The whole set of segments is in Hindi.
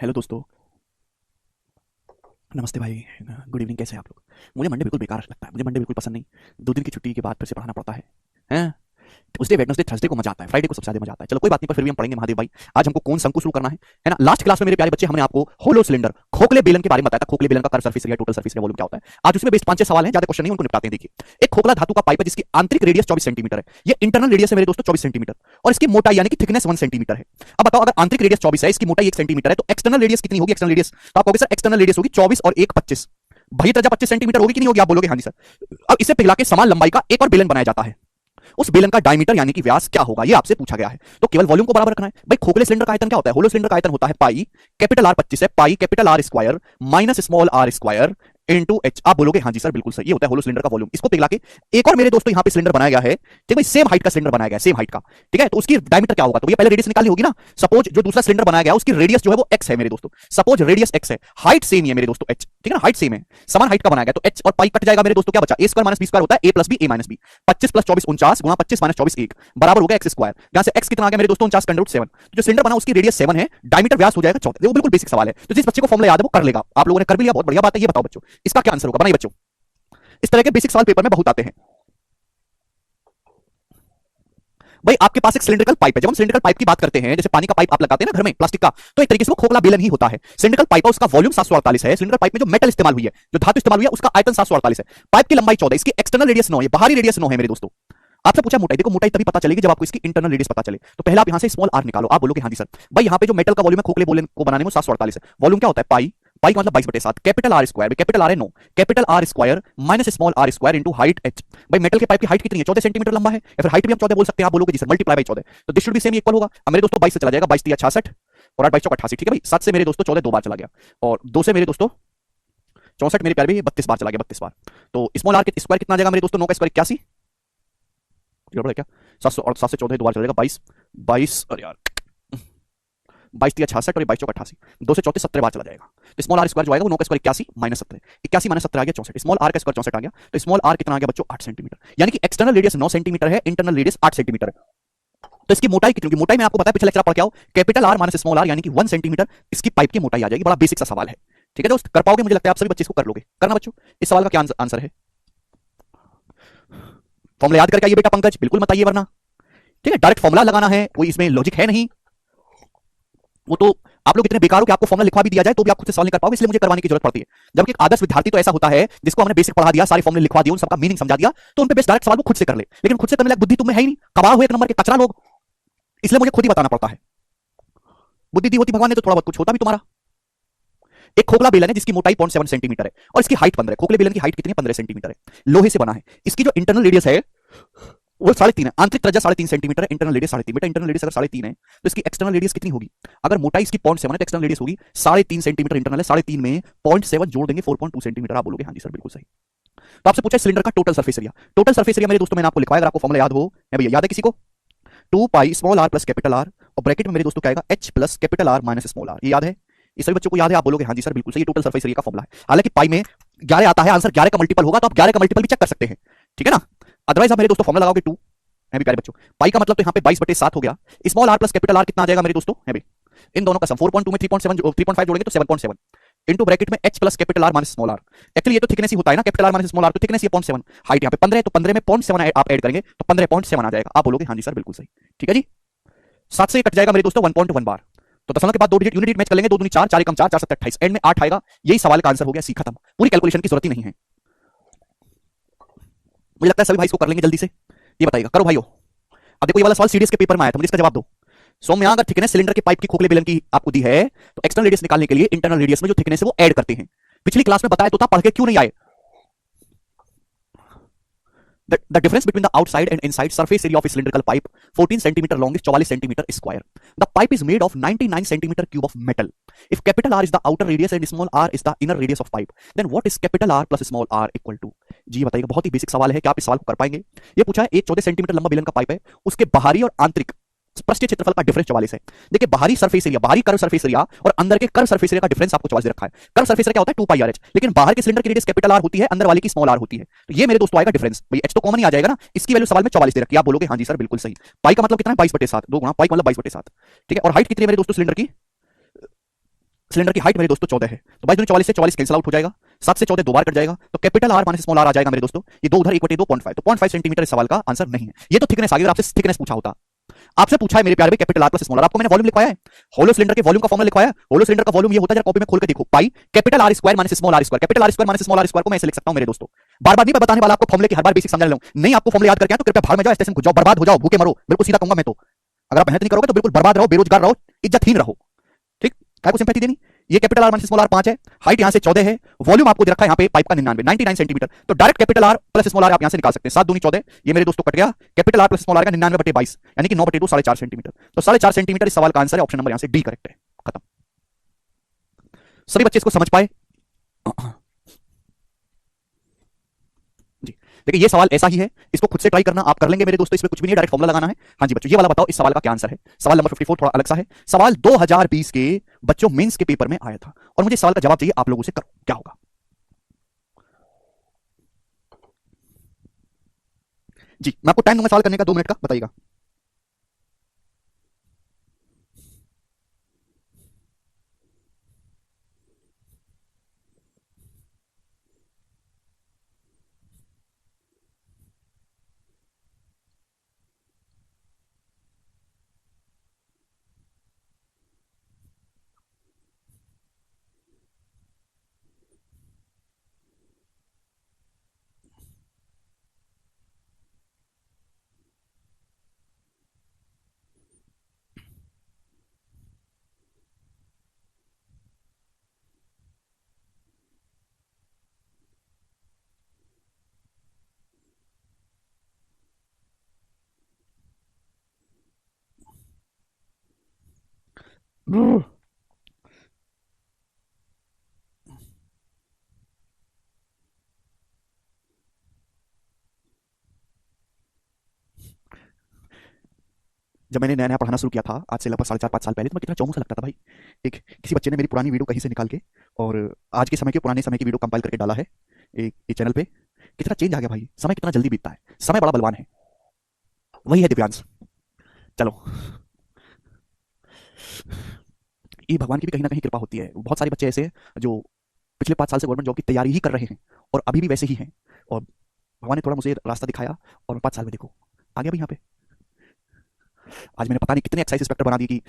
हेलो दोस्तों। नमस्ते भाई। Good evening. कैसे हैं आप लोग? मुझे मंडे बिल्कुल बेकार लगता है, मुझे मंडे बिल्कुल पसंद नहीं। 2 दिन की छुट्टी के बाद फिर से पढ़ाना पड़ता है। हैं? ट्यूसडे वेडनेसडे थर्सडे को मजा आता है, फ्राइडे को सबसे ज्यादा मजा आता है। चलो कोई बात नहीं, पर फिर भी हम पढ़ेंगे महादेव भाई। आज हमको कौन सा अंक शुरू करना है ना? लास्ट क्लास में मेरे प्यारे बच्चे हमने आपको होलो सिलेंडर खोखले बेलन के बारे में बताया था। खोखले बेलन का curve surface area, total surface area, volume क्या होता है। आज उसमें बेस्ट 5-6 सवाल हैं, ज्यादा क्वेश्चन नहीं, उनको निपटाते हैं। देखिए, एक खोखला धातु का पाइप है जिसकी आंतरिक रेडियस 24 सेंटीमीटर है। ये इंटरनल रेडियस है मेरे दोस्तों 24 सेंटीमीटर, और इसकी मोटाई यानी कि थिकनेस 1 सेंटीमीटर है। अब बताओ, अगर आंतरिक रेडियस 24 है, इसकी मोटाई 1 सेंटीमीटर है, तो एक्सटर्नल रेडियस कितनी होगी? एक्सटर्नल रेडियस तो आप कहोगे सर एक्सटर्नल रेडियस होगी 24 और 1 25। भई त्रिज्या 25 सेंटीमीटर होगी कि नहीं होगी? आप बोलोगे हाँ जी सर। अब इसे पिघला के समान लंबाई का एक और बेलन बनाया जाता है। उस बेलन का डायमीटर यानी कि व्यास क्या होगा, ये आपसे पूछा गया है। तो केवल वॉल्यूम को बराबर रखना है। भाई खोखले सिलेंडर का आयतन क्या होता है? होलो सिलेंडर का आयतन होता है पाई, कैपिटल आर 25 है, pi capital R square minus small r square into h. आप बोलोगे हाँ जी सर बिल्कुल सही, ये होता है होलो सिलेंडर का वॉल्यूम। इसको पिघला के एक और मेरे दोस्तों यहां पे सिलेंडर बनाया गया है, ठीक है, सेम हाइट का सिलेंडर बनाया गया है, सेम हाइट का, ठीक है। तो उसकी डायमीटर क्या होगा? तो ये पहले रेडियस निकालनी होगी ना। सपोज जो दूसरा सिलेंडर बनाया गया उसकी रेडियस जो है वो x है मेरे दोस्तों। सपोज रेडियस x है, हाइट सेम ही है मेरे दोस्तों h, ठीक है ना, हाइट सेम है, समान हाइट का बनाया गया, तो h और पाई कट जाएगा मेरे दोस्तों, क्या बचा? a square minus b square होता है a plus b a minus b। 25 plus 24 49 गुणा 25 माइनस 24 1 बराबर हो गया x स्क्वायर। यहां से x कितना आ गया मेरे दोस्तों? 49 का रूट 7। जो सिलेंडर बना उसकी रेडियस 7 है, डायमीटर व्यास हो जाएगा 14। वो बिल्कुल बेसिक सवाल है, तो जिस बच्चे को फॉर्मूला याद है वो कर लेगा। आप लोगों ने कर भी लिया, बहुत बढ़िया बात है। ये बताओ बच्चों, इसका क्या आंसर होगा? बनाइए बच्चों, इस तरह के बेसिक सवाल पेपर में बहुत आते हैं। भाई आपके पास एक सिलिंड्रिकल पाइप है। जब हम सिलिंड्रिकल पाइप की बात करते हैं, जैसे पानी का पाइप आप लगाते हैं ना घर में प्लास्टिक का, तो एक तरीके से वो खोखला बेलन ही होता है। सिलिंड्रिकल पाइप है, उसका वॉल्यूम 748 है। सिलिंड्रिकल पाइप में जो मेटल इस्तेमाल हुई है, जो धातु इस्तेमाल हुई है, उसका आयतन 748 है। पाइप की लंबाई 14, इसकी एक्सटर्नल रेडियस 9 है, बाहरी रेडियस 9 है मेरे दोस्तों। आपसे पूछा मोटाई, देखो मोटाई तभी पता चलेगी जब आपको इसकी इंटरनल रेडियस पता चले। तो पहले आप यहां से स्मॉल आर निकालो। आप बोलोगे हाँ जी सर। भाई यहां पे जो मेटल का वॉल्यूम है खोखले बेलन को बनाने में 748 है। वॉल्यूम क्या होता है? पाई, पाई का मतलब 22/7, capital R square, capital R है 9, capital R square minus small r square into height h। भाई मेटल के पाइप की हाइट कितनी है? 14 सेंटीमीटर लंबा है, या फिर हाइट भी हम 14 बोल सकते हैं। आप बोलोगे जी सर मल्टीप्लाई बाई 14, तो this should be same equal होगा। अब मेरे दोस्तों 22 से चला जाएगा, 22 3 66 और 8 22 88, ठीक है भाई। 7 से मेरे दोस्तों 14 दो बार चला गया, और 2 से मेरे दोस्तों 64 मेरे प्यारे भाई 32 बार चला गया, 32 बार। तो स्मॉल आर स्क्वायर कितना आ जाएगा मेरे दोस्तों? 9 का स्क्वायर 81, गड़बड़ है क्या? 700 और 7 से 14 दो बार चलेगा, 22 22, अरे यार 22 3 66 और 22 चौक 88, 2 से 34 17 बार चला जाएगा। तो स्मॉल आर स्क्वायर जो आएगा वो 9 का स्क्वायर 81 माइनस 17, 81 माइनस 17 आ गया 64। स्मॉल आर का स्क्वायर 64 आ गया, तो स्मॉल आर कितना आ गया बच्चों? 8 सेंटीमीटर। यानी कि एक्सटर्नल रेडियस 9 सेंटीमीटर है, इंटरनल रेडियस 8 सेंटीमीटर है। तो इसकी मोटाई कितनी होगी? मोटाई में आपको पता है, पिछले लेक्चर पढ़ के आओ, capital R minus small r यानी कि 1 सेंटीमीटर इसकी पाइप की मोटाई आ जाएगी। बड़ा बेसिक सा सवाल है, ठीक है दोस्त, कर पाओगे? मुझे लगता है आप सभी बच्चे इसको कर लोगे। करना बच्चों, इस सवाल का क्या आंसर है? फॉर्मूला याद करके आइए बेटा पंकज, बिल्कुल मत आइए वरना, ठीक है। डायरेक्ट फॉर्मूला लगाना है, कोई इसमें लॉजिक है नहीं। वो तो आप लोग इतने बेकार हो कि आपको फॉर्मूला लिखवा भी दिया जाए तो भी आप खुद से सॉल्व नहीं कर पाओगे, इसलिए मुझे करवाने की जरूरत पड़ती है। जबकि एक आदर्श विद्यार्थी तो ऐसा होता है जिसको हमने बेसिक पढ़ा दिया, सारे फॉर्मूले लिखवा दिए, उन सबका मीनिंग समझा दिया, तो उन पे बेस्ट डायरेक्ट सवाल वो खुद से कर ले। लेकिन खुद से करने लायक बुद्धि तुम्हें है ही नहीं, कबाड़ हो एक नंबर के कचरा लोग, इसलिए मुझे खुद ही बताना पड़ता है। बुद्धि दी होती भगवान ने तो थोड़ा बहुत कुछ होता भी तुम्हारा। एक खोखला बेलन है जिसकी मोटाई 0.7 सेंटीमीटर है और इसकी हाइट 15 है। खोखले बेलन की हाइट कितनी है? 15 सेंटीमीटर है, लोहे से बना है। इसकी जो इंटरनल रेडियस है वो 3.5 है, आंतरिक त्रिज्या 3.5 सेंटीमीटर, इंटरनल रेडियस 3.5। बेटा इंटरनल रेडियस अगर 3.5 है तो इसकी एक्सटर्नल रेडियस कितनी होगी? अगर मोटाई इसकी 0.7 है तो एक्सटर्नल रेडियस होगी 3.5 सेंटीमीटर। इंटरनल है 3.5 में 0.7 जोड़ देंगे 4.2 सेंटीमीटर। आप बोलोगे हाँ जी सर बिल्कुल सही। तो आपसे पूछा सिलेंडर का total surface area. Total surface area मेरे दोस्तों मैंने आपको लिखवाया, अगर आपको फॉर्मूला याद हो, मैं भैया याद है किसी को? 2 pi small r plus capital R, और ब्रैकेट में मेरे दोस्तों क्या आएगा? h plus capital R minus small r. ये याद है? इस सभी बच्चों को याद है? आप बोलोगे हाँ जी सर बिल्कुल सही, ये टोटल सरफेस एरिया का फॉर्मूला है। हालांकि पाई में 11 आता है, आंसर 11 का मल्टीपल होगा, तो आप 11 का मल्टीपल भी चेक कर सकते हैं, ठीक है ना। अदरवाइज आप मेरे दोस्तों फॉर्मूला लगाओगे 2 है भी प्यारे बच्चों। पाई का मतलब तो यहाँ पे 22/7 हो गया। Small r plus capital R कितना आ जाएगा मेरे दोस्तों? है भी इन दोनों का सम 4.2 में 3.5 जोड़ेंगे तो 7.7 इनटू ब्रैकेट में h plus capital R minus small r. Actually ये तो थिकनेस ही होता है ना, capital R minus small r, तो थिकनेस ये 0.7, हाइट यहाँ पे 15 है, तो 15 में 0.7 आप ऐड करेंगे तो 15.7 आ जाएगा। आप बोलोगे हाँ जी सर बिल्कुल सही, ठीक है जी। 7 से कट जाएगा मेरे दोस्तों 1.1 बार, तो दशमलव के बाद 2 डिजिट यूनिट मैच कर लेंगे, 2 दूनी 4, 4 एकम 4, 4 7 28, एंड में 8 आएगा। यही सवाल का आंसर हो गया, सी खत्म, पूरी कैलकुलेशन की जरूरत ही नहीं है। मुझे लगता है सभी भाई इसको कर लेंगे जल्दी से। ये बताइएगा, करो भाइयों। अब देखो ये वाला सवाल सीडीएस के पेपर में आया था, मुझे इसका जवाब दो। सौम्या, अगर थिकनेस सिलेंडर के पाइप की खोखले बेलन की आपको दी है तो एक्सटर्नल रेडियस निकालने के लिए इंटरनल रेडियस में जो थिकनेस है वो ऐड करते हैं। पिछली क्लास में बताया तो था, पढ़ के क्यों नहीं आए? The difference between the outside and inside surface area of a cylindrical pipe 14 centimeter long is 44 centimeter square. The pipe is made of 99 centimeter cube of metal. If capital R is the outer radius and small r is the inner radius of pipe, then what is capital R plus small r equal to? जी बताइएगा, बहुत ही बेसिक सवाल है, क्या आप इस सवाल को कर पाएंगे? ये पूछा है, एक 14 सेंटीमीटर लंबा बेलन का पाइप है, उसके बाहरी और आंतरिक पृष्ठीय क्षेत्रफल का डिफरेंस 44 है। देखिए बाहरी सरफेस एरिया, बाहरी कर्व सरफेस एरिया और अंदर के कर्व सरफेस एरिया का डिफरेंस आपको 44 दे रखा है। कर्व सरफेस एरिया क्या होता है? 2 पाई आर एच, लेकिन बाहर के सिलेंडर की रेडियस कैपिटल आर होती है, अंदर वाले की स्मॉल आर होती है। तो ये मेरे दोस्तों आएगा डिफरेंस। भाई एच तो कॉमन ही आ जाएगा ना, इसकी वैल्यू सवाल में 44 दे रखी है। आप बोलोगे हाँ जी सर बिल्कुल सही। पाई का मतलब कितना है? 22/7, 2 गुणा पाई का मतलब 22/7, ठीक है। और हाइट कितनी है मेरे दोस्तों सिलेंडर की? सिलेंडर की हाइट मेरे दोस्तों 14 है, तो 22 से 44 कैंसिल आउट हो जाएगा, 7 से 14 दो बार कट जाएगा, तो capital R minus small R आ जाएगा मेरे दोस्तों, ये दो उधर 1/2.5, तो 0.5 सेंटीमीटर इस सवाल का आंसर नहीं है। ये तो थिकनेस आ गई, आपसे थिकनेस पूछा होता, आपसे पूछा है मेरे प्यारे भाई capital R plus small r, आपको मैंने वॉल्यूम लिखवाया है, होलो सिलेंडर के वॉल्यूम का फॉर्मूला लिखवाया है, होलो सिलेंडर का वॉल्यूम ये होता है, जरा कॉपी में खोल के देखो, pi capital R square minus small r square, capital R square minus small r square को मैं ऐसे लिख सकता हूं मेरे दोस्तों। बार बार नहीं मैं बताने वाला आपको फॉर्मूले की, हर बार बेसिक समझा लूं, नहीं आपको फॉर्मूला याद करके आए तो कृपया भाड़ में जाओ, स्टेशन घुस जाओ, बर्बाद हो जाओ, भूखे मरो, बिल्कुल सीधा कहूंगा मैं तो। अगर आप मेहनत नहीं करोगे तो बिल्कुल बर्बाद रहो, बेरोजगार रहो, इज्जतहीन रहो, ठीक, काय को सिंपैथी देनी। ये capital R minus small r 5 है, हाइट यहां से 14 है, वॉल्यूम आपको दे रखा है यहां पे पाइप का 99 सेंटीमीटर, तो direct capital R plus small r आप यहां से निकाल सकते हैं, 7 दूनी 14, ये मेरे दोस्तों कट गया, capital R plus small r का 99/22 यानी कि 9/2 4.5 सेंटीमीटर, तो 4.5 सेंटीमीटर इस सवाल का आंसर है, ऑप्शन नंबर यहां से डी करेक्ट है, खत्म। सभी बच्चे इसको समझ पाए? जी देखिए ये सवाल ऐसा ही है, इसको खुद से ट्राई करना, आप कर लेंगे मेरे दोस्तों, इसमें कुछ भी नहीं, डायरेक्ट फॉर्मूला लगाना है। हाँ जी बच्चों, ये वाला बताओ इस सवाल का क्या आंसर है। सवाल नंबर 54 थोड़ा अलग सा है, सवाल 2020 के बच्चों मेंस के पेपर में आया था, और मुझे सवाल का जवाब चाहिए आप लोगों से, करो क्या होगा। जी मैं आपको टाइम दूंगा सवाल करने का, 2 मिनट का, बताइएगा। जब मैंने नया नया पढ़ाना शुरू किया था आज से लगभग 4.5 साल पहले, तो मैं कितना चौमुखा लगता था भाई। एक किसी बच्चे ने मेरी पुरानी वीडियो कहीं से निकाल के और आज के समय के पुराने समय की वीडियो कंपाइल करके डाला है एक चैनल पे। कितना चेंज आ गया भाई, समय कितना जल्दी बीतता है, समय बड़ा बलवान है। वही है दिव्यांश। चलो, ये भगवान की भी कहीं ना कहीं कृपा होती है, बहुत सारे बच्चे ऐसे हैं जो पिछले 5 साल से गवर्नमेंट जॉब की तैयारी ही कर रहे हैं और अभी भी वैसे ही हैं, और भगवान ने थोड़ा मुझे रास्ता दिखाया और 5 साल में देखो आ गया भाई यहाँ पे। आज मैंने पता नहीं कितने एक्साइज इंस्पेक्टर बना दिए कि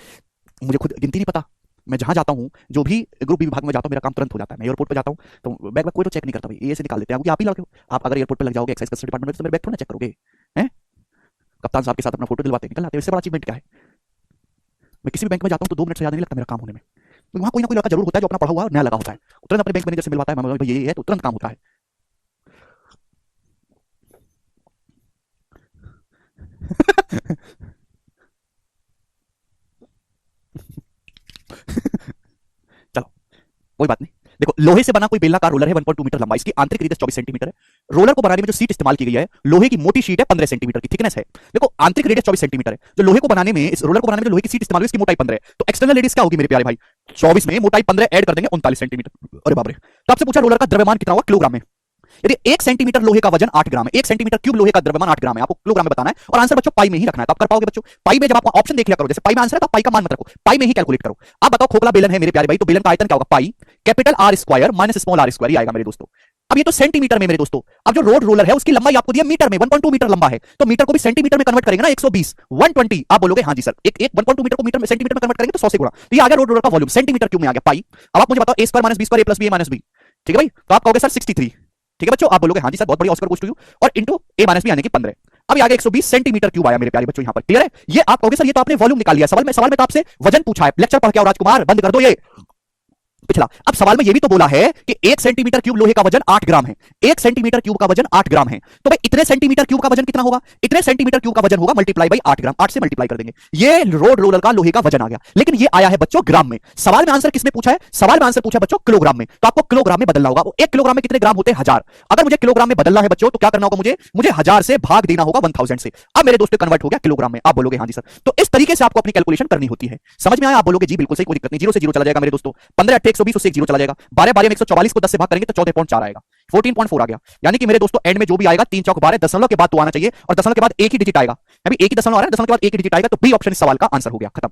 मुझे खुद गिनती नहीं पता। मैं जहां जाता हूं, जो भी ग्रुप बी विभाग में जाता हूं, मेरा काम तुरंत हो जाता है। मैं एयरपोर्ट पे जाता हूं तो बैग में कोई तो चेक नहीं करता भाई, ये से निकाल देते हैं, क्योंकि आप ही लड़के हो। आप अगर एयरपोर्ट पे लग जाओगे एक्साइज कस्टडी डिपार्टमेंट में तो मेरे बैग थोड़ा चेक करोगे हैं। कप्तान साहब के साथ अपना फोटो दिलवाते निकल आते हैं, इससे बड़ा अचीवमेंट क्या है। मैं किसी भी बैंक में जाता हूं तो 2 मिनट से ज्यादा नहीं लगता मेरा काम होने में। तो वहां कोई ना कोई लड़का जरूर होता है जो अपना पढ़ा हुआ नया लगा होता है, तुरंत अपने बैंक मैनेजर से मिलवाता है, भाई ये है, तो तुरंत काम होता है। चलो कोई बात नहीं। देखो लोहे से बना कोई बेलनाकार रोलर है 1.2 मीटर लंबा, इसकी आंतरिक रेडियस 24 सेंटीमीटर है। रोलर को बनाने में जो सीट इस्तेमाल की गई है लोहे की मोटी शीट है, 15 सेंटीमीटर की थिकनेस है। देखो आंतरिक रेडियस 24 सेंटीमीटर है, जो लोहे को बनाने में, इस रोलर को बनाने में जो लोहे की सीट इस्तेमाल हुई इसकी मोटाई 15 है, तो एक्सटर्नल रेडियस क्या होगी मेरे प्यारे भाई, 24 में मोटाई 15 ऐड कर देंगे 39 सेंटीमीटर। अरे बाप रे। तो आपसे पूछा रोलर का द्रव्यमान कितना होगा किलोग्राम में। यदि 1 सेंटीमीटर लोहे का वजन 8 ग्राम है, 1 सेंटीमीटर क्यूब लोहे का द्रव्यमान 8 ग्राम है, आपको किलोग्राम में बताना है और आंसर बच्चों पाई में ही रखना है, तो आप कर पाओगे बच्चों। पाई में जब आपको ऑप्शन देख लिया करो, जैसे पाई में आंसर है तो पाई का मान मत रखो, पाई में ही कैलकुलेट करो। आप बताओ खोखला बेलन है मेरे प्यारे भाई, तो बेलन का आयतन क्या होगा, pi capital R square minus small r square आएगा मेरे दोस्तों। अब ये तो सेंटीमीटर में मेरे दोस्तों, अब जो रोड रोलर है उसकी लंबाई आपको दिया मीटर में, 1.2 मीटर लंबा है, तो मीटर को भी सेंटीमीटर में कन्वर्ट करेंगे ना, 120 120 आप बोलोगे हाँ जी सर, एक 1.2 मीटर को मीटर में सेंटीमीटर में कन्वर्ट करेंगे तो 100 से गुणा, तो ये आ गया रोड रोलर का वॉल्यूम, सेंटीमीटर क्यूब में आ गया पाई। अब आप मुझे बताओ a square minus b square a plus b minus b, ठीक है भाई, तो आप कहोगे सर 63, ठीक है बच्चों, आप बोलोगे हाँ जी सर बहुत बढ़िया, ऑस्कर गोस टू यू, और इंटू a माइनस b यानी कि 15। अब आगे 120 सेंटीमीटर क्यूब आया मेरे प्यारे बच्चों, यहां पर क्लियर है। ये आप कहोगे सर ये तो आपने वॉल्यूम निकाल लिया, सवाल में तो आपसे वजन पूछा है, लेक्चर पढ़ के आओ राजकुमार, बंद कर दो ये पिछला। अब सवाल में यह भी तो बोला है कि 1 सेंटीमीटर क्यूब लोहे का वजन 8 ग्राम है, 1 सेंटीमीटर क्यूब का वजन 8 ग्राम है, तो भाई इतने सेंटीमीटर क्यूब का वजन कितना होगा, इतने सेंटीमीटर क्यूब का वजन होगा मल्टीप्लाई बाई 8 ग्राम, 8 से मल्टीप्लाई कर देंगे, ये रोड रोलर का लोहे का वजन आ गया। लेकिन ये आया है बच्चों ग्राम में, सवाल में आंसर किसमें पूछा है, सवाल में आंसर पूछा बच्चों किलोग्राम में, तो आपको किलोग्राम में बदलना होगा। 1 किलोग्राम में कितने ग्राम होते हैं 1000, अगर मुझे किलोग्राम में बदलना है बच्चों तो क्या करना होगा, मुझे 1000 से भाग देना होगा 1000 से। अब मेरे दोस्तों कन्वर्ट हो गया किलोग्राम में, आप बोलोगे हाँ जी सर, तो इस तरीके से आपको अपनी कैलकुलेशन करनी होती है। समझ में आया, आप बोलोगे जी बिल्कुल सही, कोई दिक्कत नहीं, 0 से 0 चला जाएगा मेरे दोस्तों, 15 8 120 उससे 0 चला जाएगा, 12 12 में 144 को 10 से भाग करेंगे तो 14.4 आएगा, 14.4 आ गया। यानी कि मेरे दोस्तों एंड में जो भी आएगा 3 चौक 12, दशमलव के बाद तो आना चाहिए, और दशमलव के बाद एक ही डिजिट आएगा, अभी एक ही दशमलव आ रहा है, दशमलव के बाद एक ही डिजिट आएगा, तो बी ऑप्शन इस सवाल का आंसर हो गया, खत्म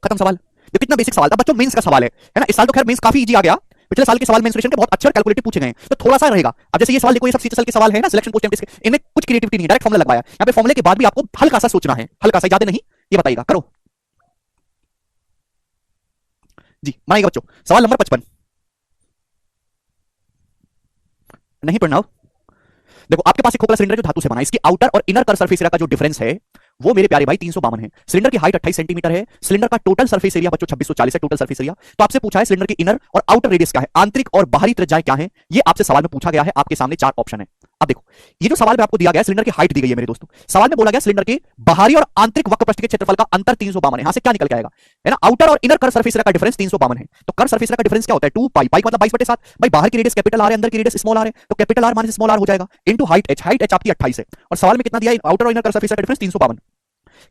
खत्म सवाल। तो कितना बेसिक सवाल था बच्चों, मेंस का सवाल है ना। इस साल तो खैर मेंस काफी इजी आ गया, पिछले साल के सवाल मेंसुरेशन के बहुत अच्छे और कैलकुलेटिव पूछे गए हैं, तो थोड़ा सा रहेगा। अब जैसे ये सवाल देखो, ये सब सीजीएल के सवाल है ना, सिलेक्शन पोस्ट टेस्ट के, इनमें कुछ क्रिएटिविटी नहीं है, डायरेक्ट फॉर्मूला लगवाया। यहाँ पे फॉर्मूले के बाद भी आपको हल्का सा सोचना है, हल्का सा, ज्यादा नहीं। ये बताइएगा, करो जी, बनाइएगा बच्चों। सवाल नंबर 55 नहीं पढ़ना। देखो आपके पास एक खोखला सिलेंडर जो धातु से बना है, इसकी आउटर और इनर कर सरफेस एरिया का जो डिफरेंस है वो मेरे प्यारे भाई 352 है। सिलेंडर की हाइट 28 सेंटीमीटर है। सिलेंडर का टोटल सरफेस एरिया बच्चों 2640 है, टोटल सरफेस एरिया। तो आपसे पूछा है सिलेंडर की इनर और आउटर रेडियस क्या है, आंतरिक और बाहरी त्रिज्याएं क्या है, ये आपसे सवाल में पूछा गया है। आपके सामने 4 ऑप्शन है। अब देखो ये जो सवाल में आपको दिया गया है, सिलेंडर की हाइट दी गई है मेरे दोस्तों। सवाल में बोला गया सिलेंडर के बाहरी और आंतरिक वक्र पृष्ठ के क्षेत्रफल का अंतर 352 है। यहां से क्या निकल के आएगा, है ना, आउटर और इनर कर सरफेस एरिया का डिफरेंस 352 है। तो कर सरफेस एरिया का डिफरेंस क्या होता है, 2 पाई, पाई मतलब 22/7। भाई बाहर की रेडियस कैपिटल आर है, अंदर की रेडियस स्मॉल आर है, तो capital R minus small r हो जाएगा into height h. Height h आपकी 28 है और सवाल में कितना दिया है, आउटर और इनर कर सरफेस एरिया का डिफरेंस 352।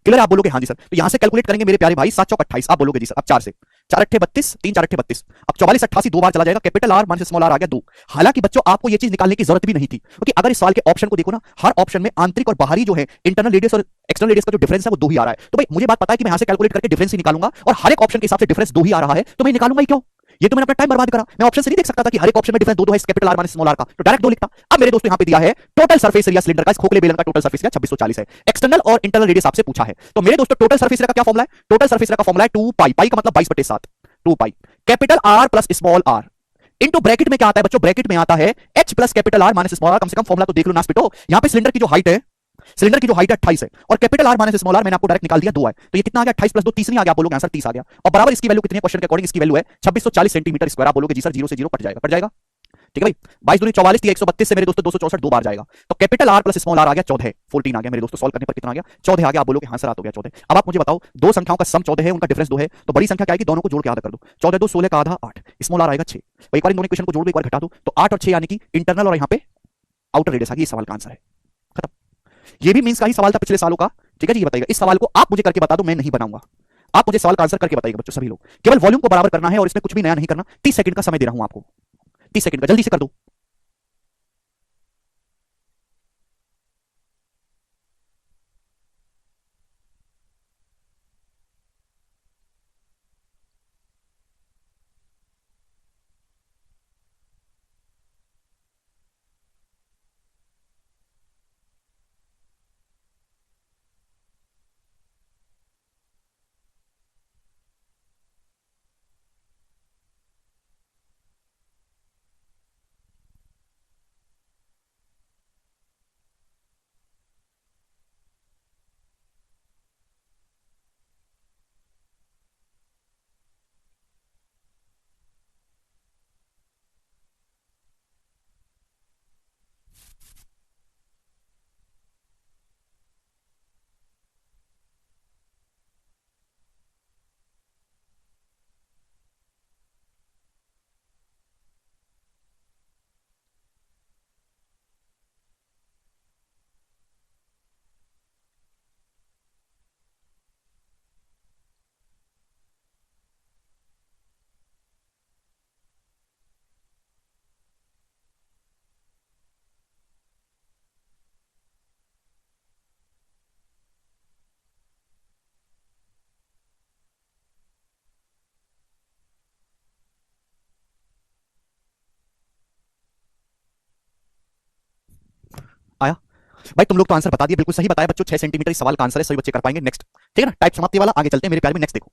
क्लियर, आप बोलोगे हाँ जी सर। तो यहां से कैलकुलेट करेंगे मेरे प्यारे भाई, 7 चौक 28। आप बोलोगे जी सर। अब 4 से 4 अट्ठे 32, 3 4 अट्ठे 32। अब 44 88 दो बार चला जाएगा, capital R minus small R आ गया 2। हालांकि बच्चों आपको ये चीज निकालने की जरूरत भी नहीं थी, क्योंकि अगर इस सवाल के ऑप्शन को देखो ना, हर ऑप्शन में आंतरिक और बाहरी जो है, इंटरनल रेडियस और एक्सटर्नल रेडियस का जो डिफरेंस है वो 2 ही आ रहा है। तो भाई मुझे बात पता है कि मैं यहां से कैलकुलेट करके डिफरेंस ही निकालूंगा, और हर एक ऑप्शन के हिसाब से डिफरेंस 2 ही आ रहा है, तो मैं निकालूंगा ही क्यों। ये तो मैंने अपना टाइम बर्बाद करा। मैं ऑप्शन से नहीं देख सकता था कि हर एक ऑप्शन में डिफरेंस 2 है, capital R minus small r का, तो डायरेक्ट 2 लिखता। अब मेरे दोस्तों यहां पे दिया है टोटल सरफेस एरिया सिलेंडर का, इस खोखले बेलन का टोटल सरफेस एरिया 2640 है। एक्सटर्नल और इंटरनल रेडियस आपसे पूछा है, तो मेरे दोस्तों टोटल सरफेस एरिया का क्या फॉर्मूला है, टोटल सरफेस एरिया का फॉर्मूला है 2 पाई, पाई का मतलब 22/7, 2 pi capital R plus small R into bracket में क्या आता है बच्चों, ब्रैकेट में आता है H plus capital R minus small R. कम से कम फॉर्मूला तो देख लो ना स्पिटो। यहां पे सिलेंडर की जो हाइट है, सिलेंडर की जो हाइट है 28 है, और capital R minus small r मैंने आपको डायरेक्ट निकाल दिया 2 है। तो ये कितना आ गया, 28 प्लस 2 30 नहीं आ गया। आप बोलोगे आंसर 30 आ गया। और बराबर इसकी वैल्यू कितनी है, क्वेश्चन के अकॉर्डिंग इसकी वैल्यू है 2640 सेंटीमीटर स्क्वायर। आप बोलोगे जी सर 0 से 0 कट जाएगा, कट जाएगा। ठीक है भाई, 22 दूनी 44 थी, 132 से मेरे दोस्तों 264 दो बार जाएगा। तो capital R plus small R आ गया 14, 14 आ गया मेरे दोस्तों। सॉल्व करने पर कितना आ गया, 14 आ गया। आप बोलोगे हाँ सर आ तो गया 14। अब आप मुझे बताओ, दो संख्याओं का सम 14 है, उनका डिफरेंस 2 है, तो बड़ी संख्या क्या आएगी, दोनों को जोड़ के आधा कर दो। 14 2 16 का आधा 8, स्मॉल आर आएगा 6। एक बार इन दोनों इक्वेशन को जोड़ दो, एक बार घटा दो, तो 8 और 6 यानी कि इंटरनल और यहाँ पे आउटर रेडियस आ गई। सवाल का आंसर है, खत्म। ये भी मींस का ही सवाल था पिछले सालों का। ठीक है जी, ये बताइएगा, इस सवाल को आप मुझे करके बता दो, मैं नहीं बनाऊंगा। आप मुझे सवाल का आंसर करके बताइएगा बच्चों, सभी लोग। केवल वॉल्यूम को बराबर करना है और इसमें कुछ भी नया नहीं करना। 30 सेकंड का समय दे रहा हूं आपको, 30 सेकंड का, जल्दी से कर दो। आया भाई, तुम लोग तो आंसर बता दिए, बिल्कुल सही बताया बच्चों। 6 सेंटीमीटर इस सवाल का आंसर है, सभी बच्चे कर पाएंगे। नेक्स्ट, ठीक है ना, टाइप समाप्ति वाला। आगे चलते हैं मेरे प्यारे में, नेक्स्ट देखो।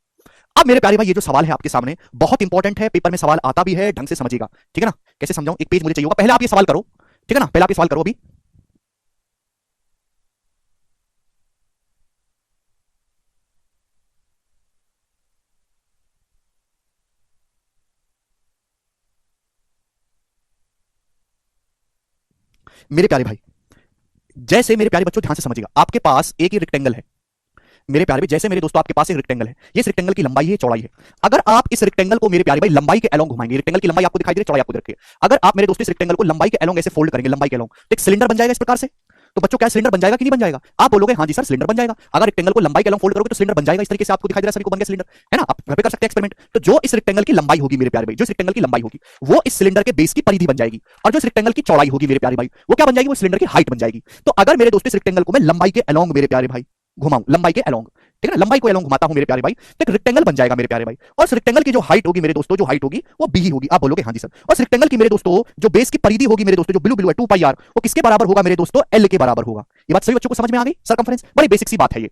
अब मेरे प्यारे भाई ये जो सवाल है आपके सामने बहुत इंपॉर्टेंट है, पेपर में सवाल आता भी है, ढंग से समझिएगा। ठीक है ना, कैसे समझाऊं, एक पेज मुझे चाहिए होगा। पहले आप ये सवाल करो, ठीक है ना, पहले आप ये सवाल करो अभी। मेरे प्यारे भाई, जैसे मेरे प्यारे बच्चों ध्यान से समझिएगा, आपके पास एक ही रेक्टेंगल है मेरे प्यारे भाई। जैसे मेरे दोस्तों आपके पास एक रेक्टेंगल है, ये रेक्टेंगल की लंबाई है, चौड़ाई है। अगर आप इस रेक्टेंगल को मेरे प्यारे भाई लंबाई के अलोंग घुमाएंगे, रेक्टेंगल की लंबाई आपको दिखाई दे रही है, चौड़ाई आपको रखिए। अगर आप मेरे दोस्तों इस रेक्टेंगल को लंबाई के अलोंग ऐसे फोल्ड करेंगे, लंबाई के अलोंग, तो एक सिलेंडर बन जाएगा इस प्रकार से। तो बच्चों क्या सिलेंडर बन जाएगा कि नहीं बन जाएगा, आप बोलोगे हाँ जी सर सिलेंडर बन जाएगा। अगर रेक्टेंगल को लंबाई के अलोंग फोल्ड करोगे तो सिलेंडर बन जाएगा। इस तरीके से आपको दिखाई दे रहा है, सभी को बन गया सिलेंडर, है ना। आप घर पे कर सकते हैं एक्सपेरिमेंट। तो जो इस रेक्टेंगल की लंबाई होगी मेरे प्यारे भाई, जो इस रेक्टेंगल की लंबाई होगी वो इस सिलेंडर के बेस की परिधि बन जाएगी, और जो इस रेक्टेंगल की चौड़ाई होगी मेरे प्यारे भाई वो क्या बन जाएगी, वो सिलेंडर की हाइट बन जाएगी। तो अगर मेरे दोस्तों इस रेक्टेंगल को मैं लंबाई के अलोंग मेरे प्यारे भाई घुमाऊं, लंबाई के अलोंग, ठीक है ना, लंबाई को एलोंग घुमाता हूं मेरे प्यारे भाई, तो एक रेक्टेंगल बन जाएगा मेरे प्यारे भाई, और इस रेक्टेंगल की जो हाइट होगी मेरे दोस्तों, जो हाइट होगी वो बी ही होगी। आप बोलोगे हाँ जी सर। और इस रेक्टेंगल की मेरे दोस्तों जो बेस की परिधि होगी मेरे दोस्तों, जो ब्लू ब्लू है 2 पाई आर, वो किसके बराबर होगा मेरे दोस्तों, एल के बराबर होगा। ये बात सभी बच्चों को समझ में आ गई? सर्कमफ्रेंस बड़ी बेसिक सी बात है ये।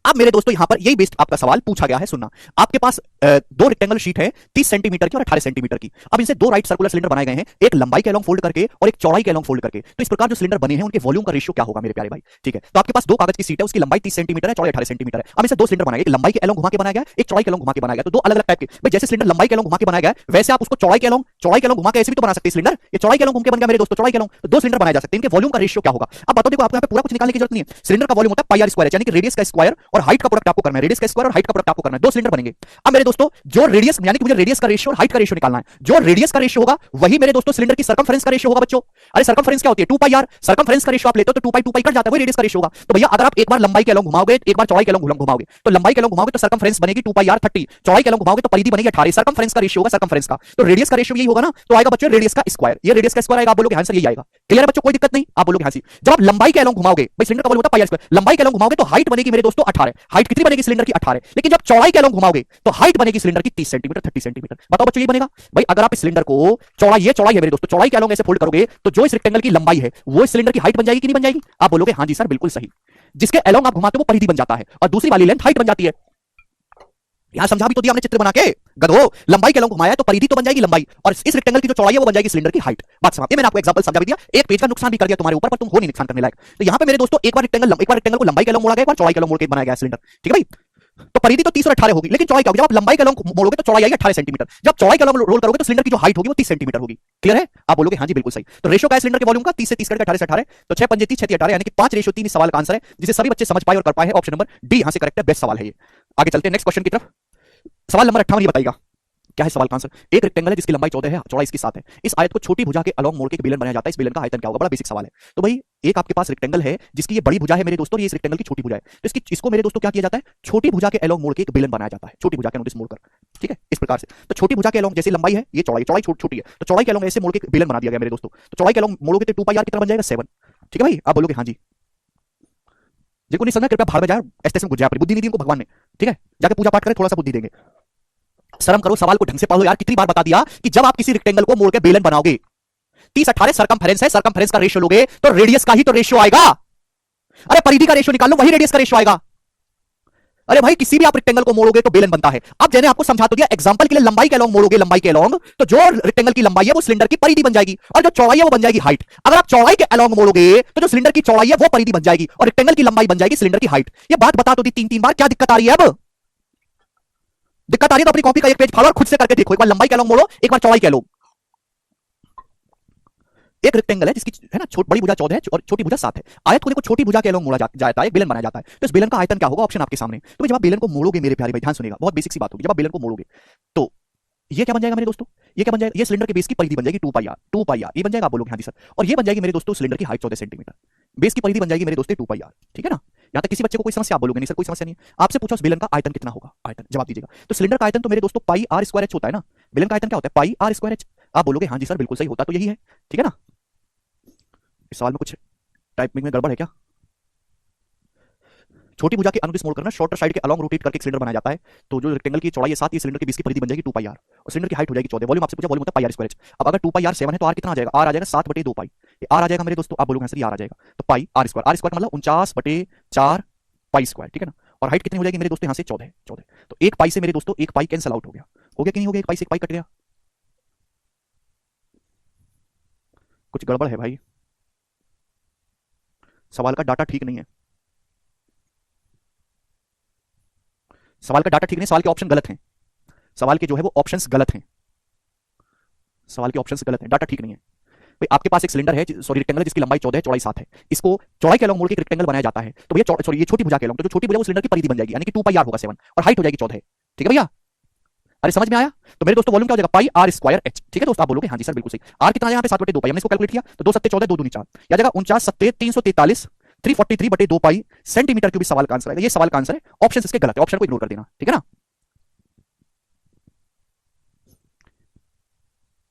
अब मेरे दोस्तों यहां पर यही बेस्ड आपका सवाल पूछा गया है, सुनना। आपके पास दो रेक्टेंगल शीट है 30 सेंटीमीटर की और 18 सेंटीमीटर की। अब इनसे दो राइट सर्कुलर सिलेंडर बनाए गए हैं, एक लंबाई के अलोंग फोल्ड करके और एक चौड़ाई के अलोंग फोल्ड करके। तो इस प्रकार जो सिलेंडर बने हैं उनके वॉल्यूम का रेशियो क्या होगा मेरे प्यारे भाई? ठीक है, तो आपके पास दो कागज की सीट है, उसकी लंबाई 30 सेंटीमीटर है, चौड़ाई 18 सेंटीमीटर है। अब इसे दो सिलेंडर बनाए, एक लंबाई के अलोंग घुमा के बनाया गया, एक चौड़ाई के अलोंग घुमा के बनाया गया। तो दो अलग अलग टाइप के भाई, जैसे सिलेंडर लंबाई के अलोंग घुमा के बनाया गया वैसे आप उसको चौड़ाई के अलोंग घुमा के ऐसे भी तो बना सकते हैं सिलेंडर। ये चौड़ाई के अलोंग घूम के बन गया मेरे दोस्तों, चौड़ाई के अलोंग। तो दो सिलेंडर बनाए जा सकते हैं, इनके वॉल्यूम का रेशियो क्या होगा? अब बताओ, देखो आपको यहाँ पे पूरा कुछ निकालने की जरूरत नहीं है। सिलेंडर का वॉल्यूम होता है पाई आर स्क्वायर, यानी कि रेडियस का स्क्वायर और हाइट का प्रोडक्ट आपको करना है, रेडियस का स्क्वायर और हाइट का प्रोडक्ट आपको करना है। दो सिलेंडर बनेंगे। अब मेरे दोस्तों जो रेडियस, यानी कि मुझे रेडियस का रेशियो और हाइट का रेशियो निकालना है, जो रेडियस का रेशियो होगा वही मेरे दोस्तों सिलेंडर की सर्कमफ्रेंस का रेशियो होगा बच्चों। अरे सर्कमफ्रेंस क्या होती है? 2 पाई आर। सर्कमफ्रेंस का रेशियो आप लेते हो तो 2 पाई कट जाता है, वही रेडियस का रेशियो होगा। तो भैया अगर आप एक बार लंबाई के अलोंग घुमाओगे, एक बार चौड़ाई के अलोंग घुमाओगे, तो लंबाई के अलोंग घुमाओगे तो सर्कमफ्रेंस बनेगी 2 पाई आर 30, चौड़ाई के अलोंग घुमाओगे तो परिधि बनेगी 18। सर्कमफ्रेंस का रेशियो होगा सर्कमफ्रेंस का, तो रेडियस का रेशियो यही होगा ना, तो आएगा बच्चों रेडियस का स्क्वायर। ये रेडियस का स्क्वायर आएगा, आप बोलोगे हाँ सर यही आएगा। क्लियर है बच्चों, कोई दिक्कत नहीं? आप बोलोगे हाँ जी। जब आप लंबाई के अलोंग घुमाओगे, भाई सिलेंडर का वॉल्यूम होता है पाई आर स्क्वायर, लंबाई के अलोंग घुमाओगे तो हाइट बनेगी मेरे दोस्तों 18। हाइट कितनी बनेगी सिलेंडर की? 18। लेकिन जब चौड़ाई के अलोंग घुमाओगे तो हाइट बनेगी सिलेंडर की 30 सेंटीमीटर 30 सेंटीमीटर। बताओ बच्चों ये बनेगा भाई। अगर आप इस सिलेंडर को चौड़ाई, ये चौड़ाई है मेरे दोस्तों, चौड़ाई के अलोंग ऐसे फोल्ड करोगे तो जो इस रेक्टेंगल की लंबाई है वो इस सिलेंडर की हाइट बन जाएगी कि नहीं बन जाएगी? आप बोलोगे हाँ जी सर बिल्कुल सही। जिसके अलोंग आप घुमाते हो वो परिधि बन जाता है और दूसरी वाली लेंथ हाइट बन जाती है। यहां समझा भी तो दिया हमने चित्र बना के, गधो। लंबाई के अलोंग घुमाया तो परिधि तो बन जाएगी लंबाई, और इस रेक्टेंगल की जो चौड़ाई है वो बन जाएगी सिलेंडर की हाइट। बात समझ? मैंने आपको एग्जांपल समझा भी दिया, एक पेज का नुकसान भी कर दिया तुम्हारे ऊपर, पर तुम हो नहीं नुकसान करने लायक। तो यहां पे मेरे दोस्तों एक बार रेक्टेंगल को लंबाई के अलोंग मोड़ा गया, एक बार चौड़ाई के अलोंग मोड़ के बनाया गया सिलेंडर। ठीक है भाई, तो परिधि तो 30 और 18 होगी, लेकिन चौड़ाई क्या होगी? जब आप लंबाई के अलोंग मोड़ोगे तो चौड़ाई आएगी 18 सेंटीमीटर। जब चौड़ाई के अलोंग रोल करोगे तो सिलेंडर की जो हाइट होगी वो 30 सेंटीमीटर होगी। क्लियर है? आप बोलोगे हाँ जी बिल्कुल सही। तो रेशियो का है सिलेंडर के वॉल्यूम का 30 से 30 करके 18 से 18, तो 6 पंजे 30 6 18, यानी कि 5:3 इस सवाल का आंसर है, जिसे सभी बच्चे समझ पाए और कर पाए हैं। ऑप्शन नंबर डी यहां से करेक्ट है, बेस्ट सवाल है ये। आगे चलते हैं नेक्स्ट क्वेश्चन की तरफ। सवाल नंबर 58 ये बताइएगा क्या है सवाल का आंसर। एक रेक्टेंगल है जिसकी लंबाई 14 है, चौड़ाई इसकी 7 है। इस आयत को छोटी भुजा के अलोंग मोड़ के एक बेलन बनाया जाता है, इस बेलन का आयतन क्या होगा? बड़ा बेसिक सवाल है। तो भाई एक आपके पास रेक्टेंगल है जिसकी ये बड़ी भुजा है मेरे दोस्तों, ये इस रेक्टेंगल की छोटी भुजा है, तो इसको मेरे दोस्तों क्या किया जाता है? छोटी भुजा के अलोंग मोड़ के एक बेलन बनाया जाता है, छोटी भुजा के नोटिस मोड़कर। ठीक है, इस प्रकार से। तो छोटी भुजा के अलोंग जैसे लंबाई है, ये चौड़ाई छोटी है, तो चौड़ाई के अलोंग ऐसे मोड़ के एक बेलन बना दिया गया मेरे दोस्तों। तो चौड़ाई के अलोंग मोड़ोगे तो 2 पाई आर कितना बन जाएगा? 7। ठीक है भाई, आप बोलोगे हाँ जी। जिनको नहीं समझना कृपया भाड़ में जाए, स्टेशन घुस जाए, अपनी बुद्धि नहीं दी उनको भगवान ने। ठीक है, जाके पूजा पाठ करें, थोड़ा सा बुद्धि देंगे। शर्म करो, सवाल को ढंग से पढ़ो यार। कितनी बार बता दिया कि जब आप किसी रेक्टेंगल को मोड़ के बेलन बनाओगे, 30 18 सर्कमफेरेंस है, सर्कमफेरेंस का रेशियो लोगे तो रेडियस का ही तो रेशियो आएगा। अरे परिधि का रेशियो निकाल लो, वही रेडियस का रेशियो आएगा। अरे भाई किसी भी आप रेक्टेंगल को मोड़ोगे तो बेलन बनता है। अब मैंने आपको समझा तो दिया, एग्जांपल के लिए लंबाई के अलोंग मोड़ोगे, लंबाई के अलोंग, तो जो रेक्टेंगल की लंबाई है वो सिलेंडर की परिधि बन जाएगी, और जो चौड़ाई है वो बन जाएगी हाइट। अगर आप चौड़ाई के अलोंग मोड़ोगे तो जो सिलेंडर की चौड़ाई है वो परिधि बन जाएगी और रेक्टेंगल की लंबाई बन जाएगी सिलेंडर की हाइट। ये बात बता तो दी 3 बार, क्या दिक्कत आ रही है? अब दिक्कत आ रही है तो अपनी कॉपी का एक पेज फाड़ो और खुद से करके देखो। एक बार लंबाई के अलोंग मोड़ो, एक बार चौड़ाई के अलोंग। एक रेक्टेंगल है जिसकी है ना बड़ी भुजा 14 है और छोटी भुजा 7 है। आयत को देखो छोटी भुजा के अलोंग मोड़ा जाता है, एक बेलन बनाया जाता है, तो इस बेलन का आयतन क्या होगा? ऑप्शन आपके सामने। तो जब आप बेलन को मोड़ोगे मेरे प्यारे भाई, ध्यान सुनिएगा, बहुत बेसिक सी बात होगी। जब आप बेलन को मोड़ोगे तो ये क्या बन जाएगा मेरे दोस्तों? ये क्या बन जाएगा? ये सिलेंडर के बेस की परिधि बन जाएगी 2 पाई आर, 2 पाई आर ये बन जाएगा। आप बोलोगे हाँ जी सर। और ये बन जाएगी मेरे दोस्तों सिलेंडर की हाइट 14 सेंटीमीटर, बेस की परिधि बन जाएगी मेरे दोस्तों 2 पाई आर। ठीक है ना? यहां तक किसी बच्चे को कोई समस्या? आप बोलोगे नहीं सर कोई समस्या नहीं है। आपसे पूछा उस बेलन का आयतन कितना होगा? आयतन जवाब दीजिएगा। तो सिलेंडर का आयतन तो मेरे दोस्तों पाई आर स्क्वायर एच होता है ना, बेलन का आयतन क्या होता है? पाई आर स्क्वायर एच। आप बोलोगे हाँ जी सर बिल्कुल सही, होता तो यही है। ठीक है ना? इस सवाल में कुछ टाइपिंग में गड़बड़ है क्या? छोटी भुजा के अनुदिश मोड़ करना, शॉर्टर साइड के अलोंग रोटेट करके एक सिलेंडर बनाया जाता है, तो जो रेक्टेंगल की चौड़ाई है 7, ये सिलेंडर की बीच की परिधि बन जाएगी 2 पाई आर और सिलेंडर की हाइट हो जाएगी 14। वॉल्यूम आपसे पूछा, वॉल्यूम होता है पाई आर स्क्वायर एच। अब अगर 2 पाई आर 7 है तो आर कितना आ जाएगा? आर आ जाएगा 7/2 पाई। ये आर आ जाएगा मेरे दोस्तों, आप बोलोगे सर ये आर आ जाएगा, तो पाई आर स्क्वायर का मतलब 49/4 पाई स्क्वायर। ठीक है ना? और हाइट कितनी हो जाएगी मेरे दोस्तों? यहाँ से 14। तो एक पाई से मेरे दोस्तों एक पाई कैंसिल आउट हो गया कि नहीं हो गया? एक पाई से एक पाई कट गया। कुछ गड़बड़ है भाई, सवाल का डाटा ठीक नहीं है, सवाल का डाटा ठीक नहीं, सवाल के ऑप्शन गलत हैं, सवाल के जो है वो ऑप्शंस गलत हैं, सवाल के ऑप्शंस गलत हैं, डाटा ठीक नहीं है भाई। आपके पास एक सिलेंडर है, सॉरी रेक्टेंगल है, जिसकी लंबाई 14 है, चौड़ाई 7 है। इसको चौड़ाई के अलोंग मोड़ के एक रेक्टेंगल बनाया जाता है, तो भैया सॉरी ये छोटी भुजा के अलोंग, तो जो छोटी भुजा वो सिलेंडर की परिधि बन जाएगी, यानी कि 2 पाई आर होगा 7 और हाइट हो जाएगी 14। ठीक है भैया? अरे समझ में आया? तो मेरे दोस्तों वॉल्यूम क्या हो जाएगा? पाई आर स्क्वायर एच। ठीक है दोस्तों, आप बोलोगे हाँ जी सर बिल्कुल सही। आर कितना यहाँ पे 7/2 पाई, हमने इसको कैलकुलेट किया तो 2 7 14 2 दूनी 4, या जगह 49 7 343 343/2 पाई सेंटीमीटर क्यूब सवाल का आंसर आएगा। ये सवाल का आंसर है, ऑप्शन इसके गलत है, ऑप्शन को इग्नोर कर देना। ठीक है ना?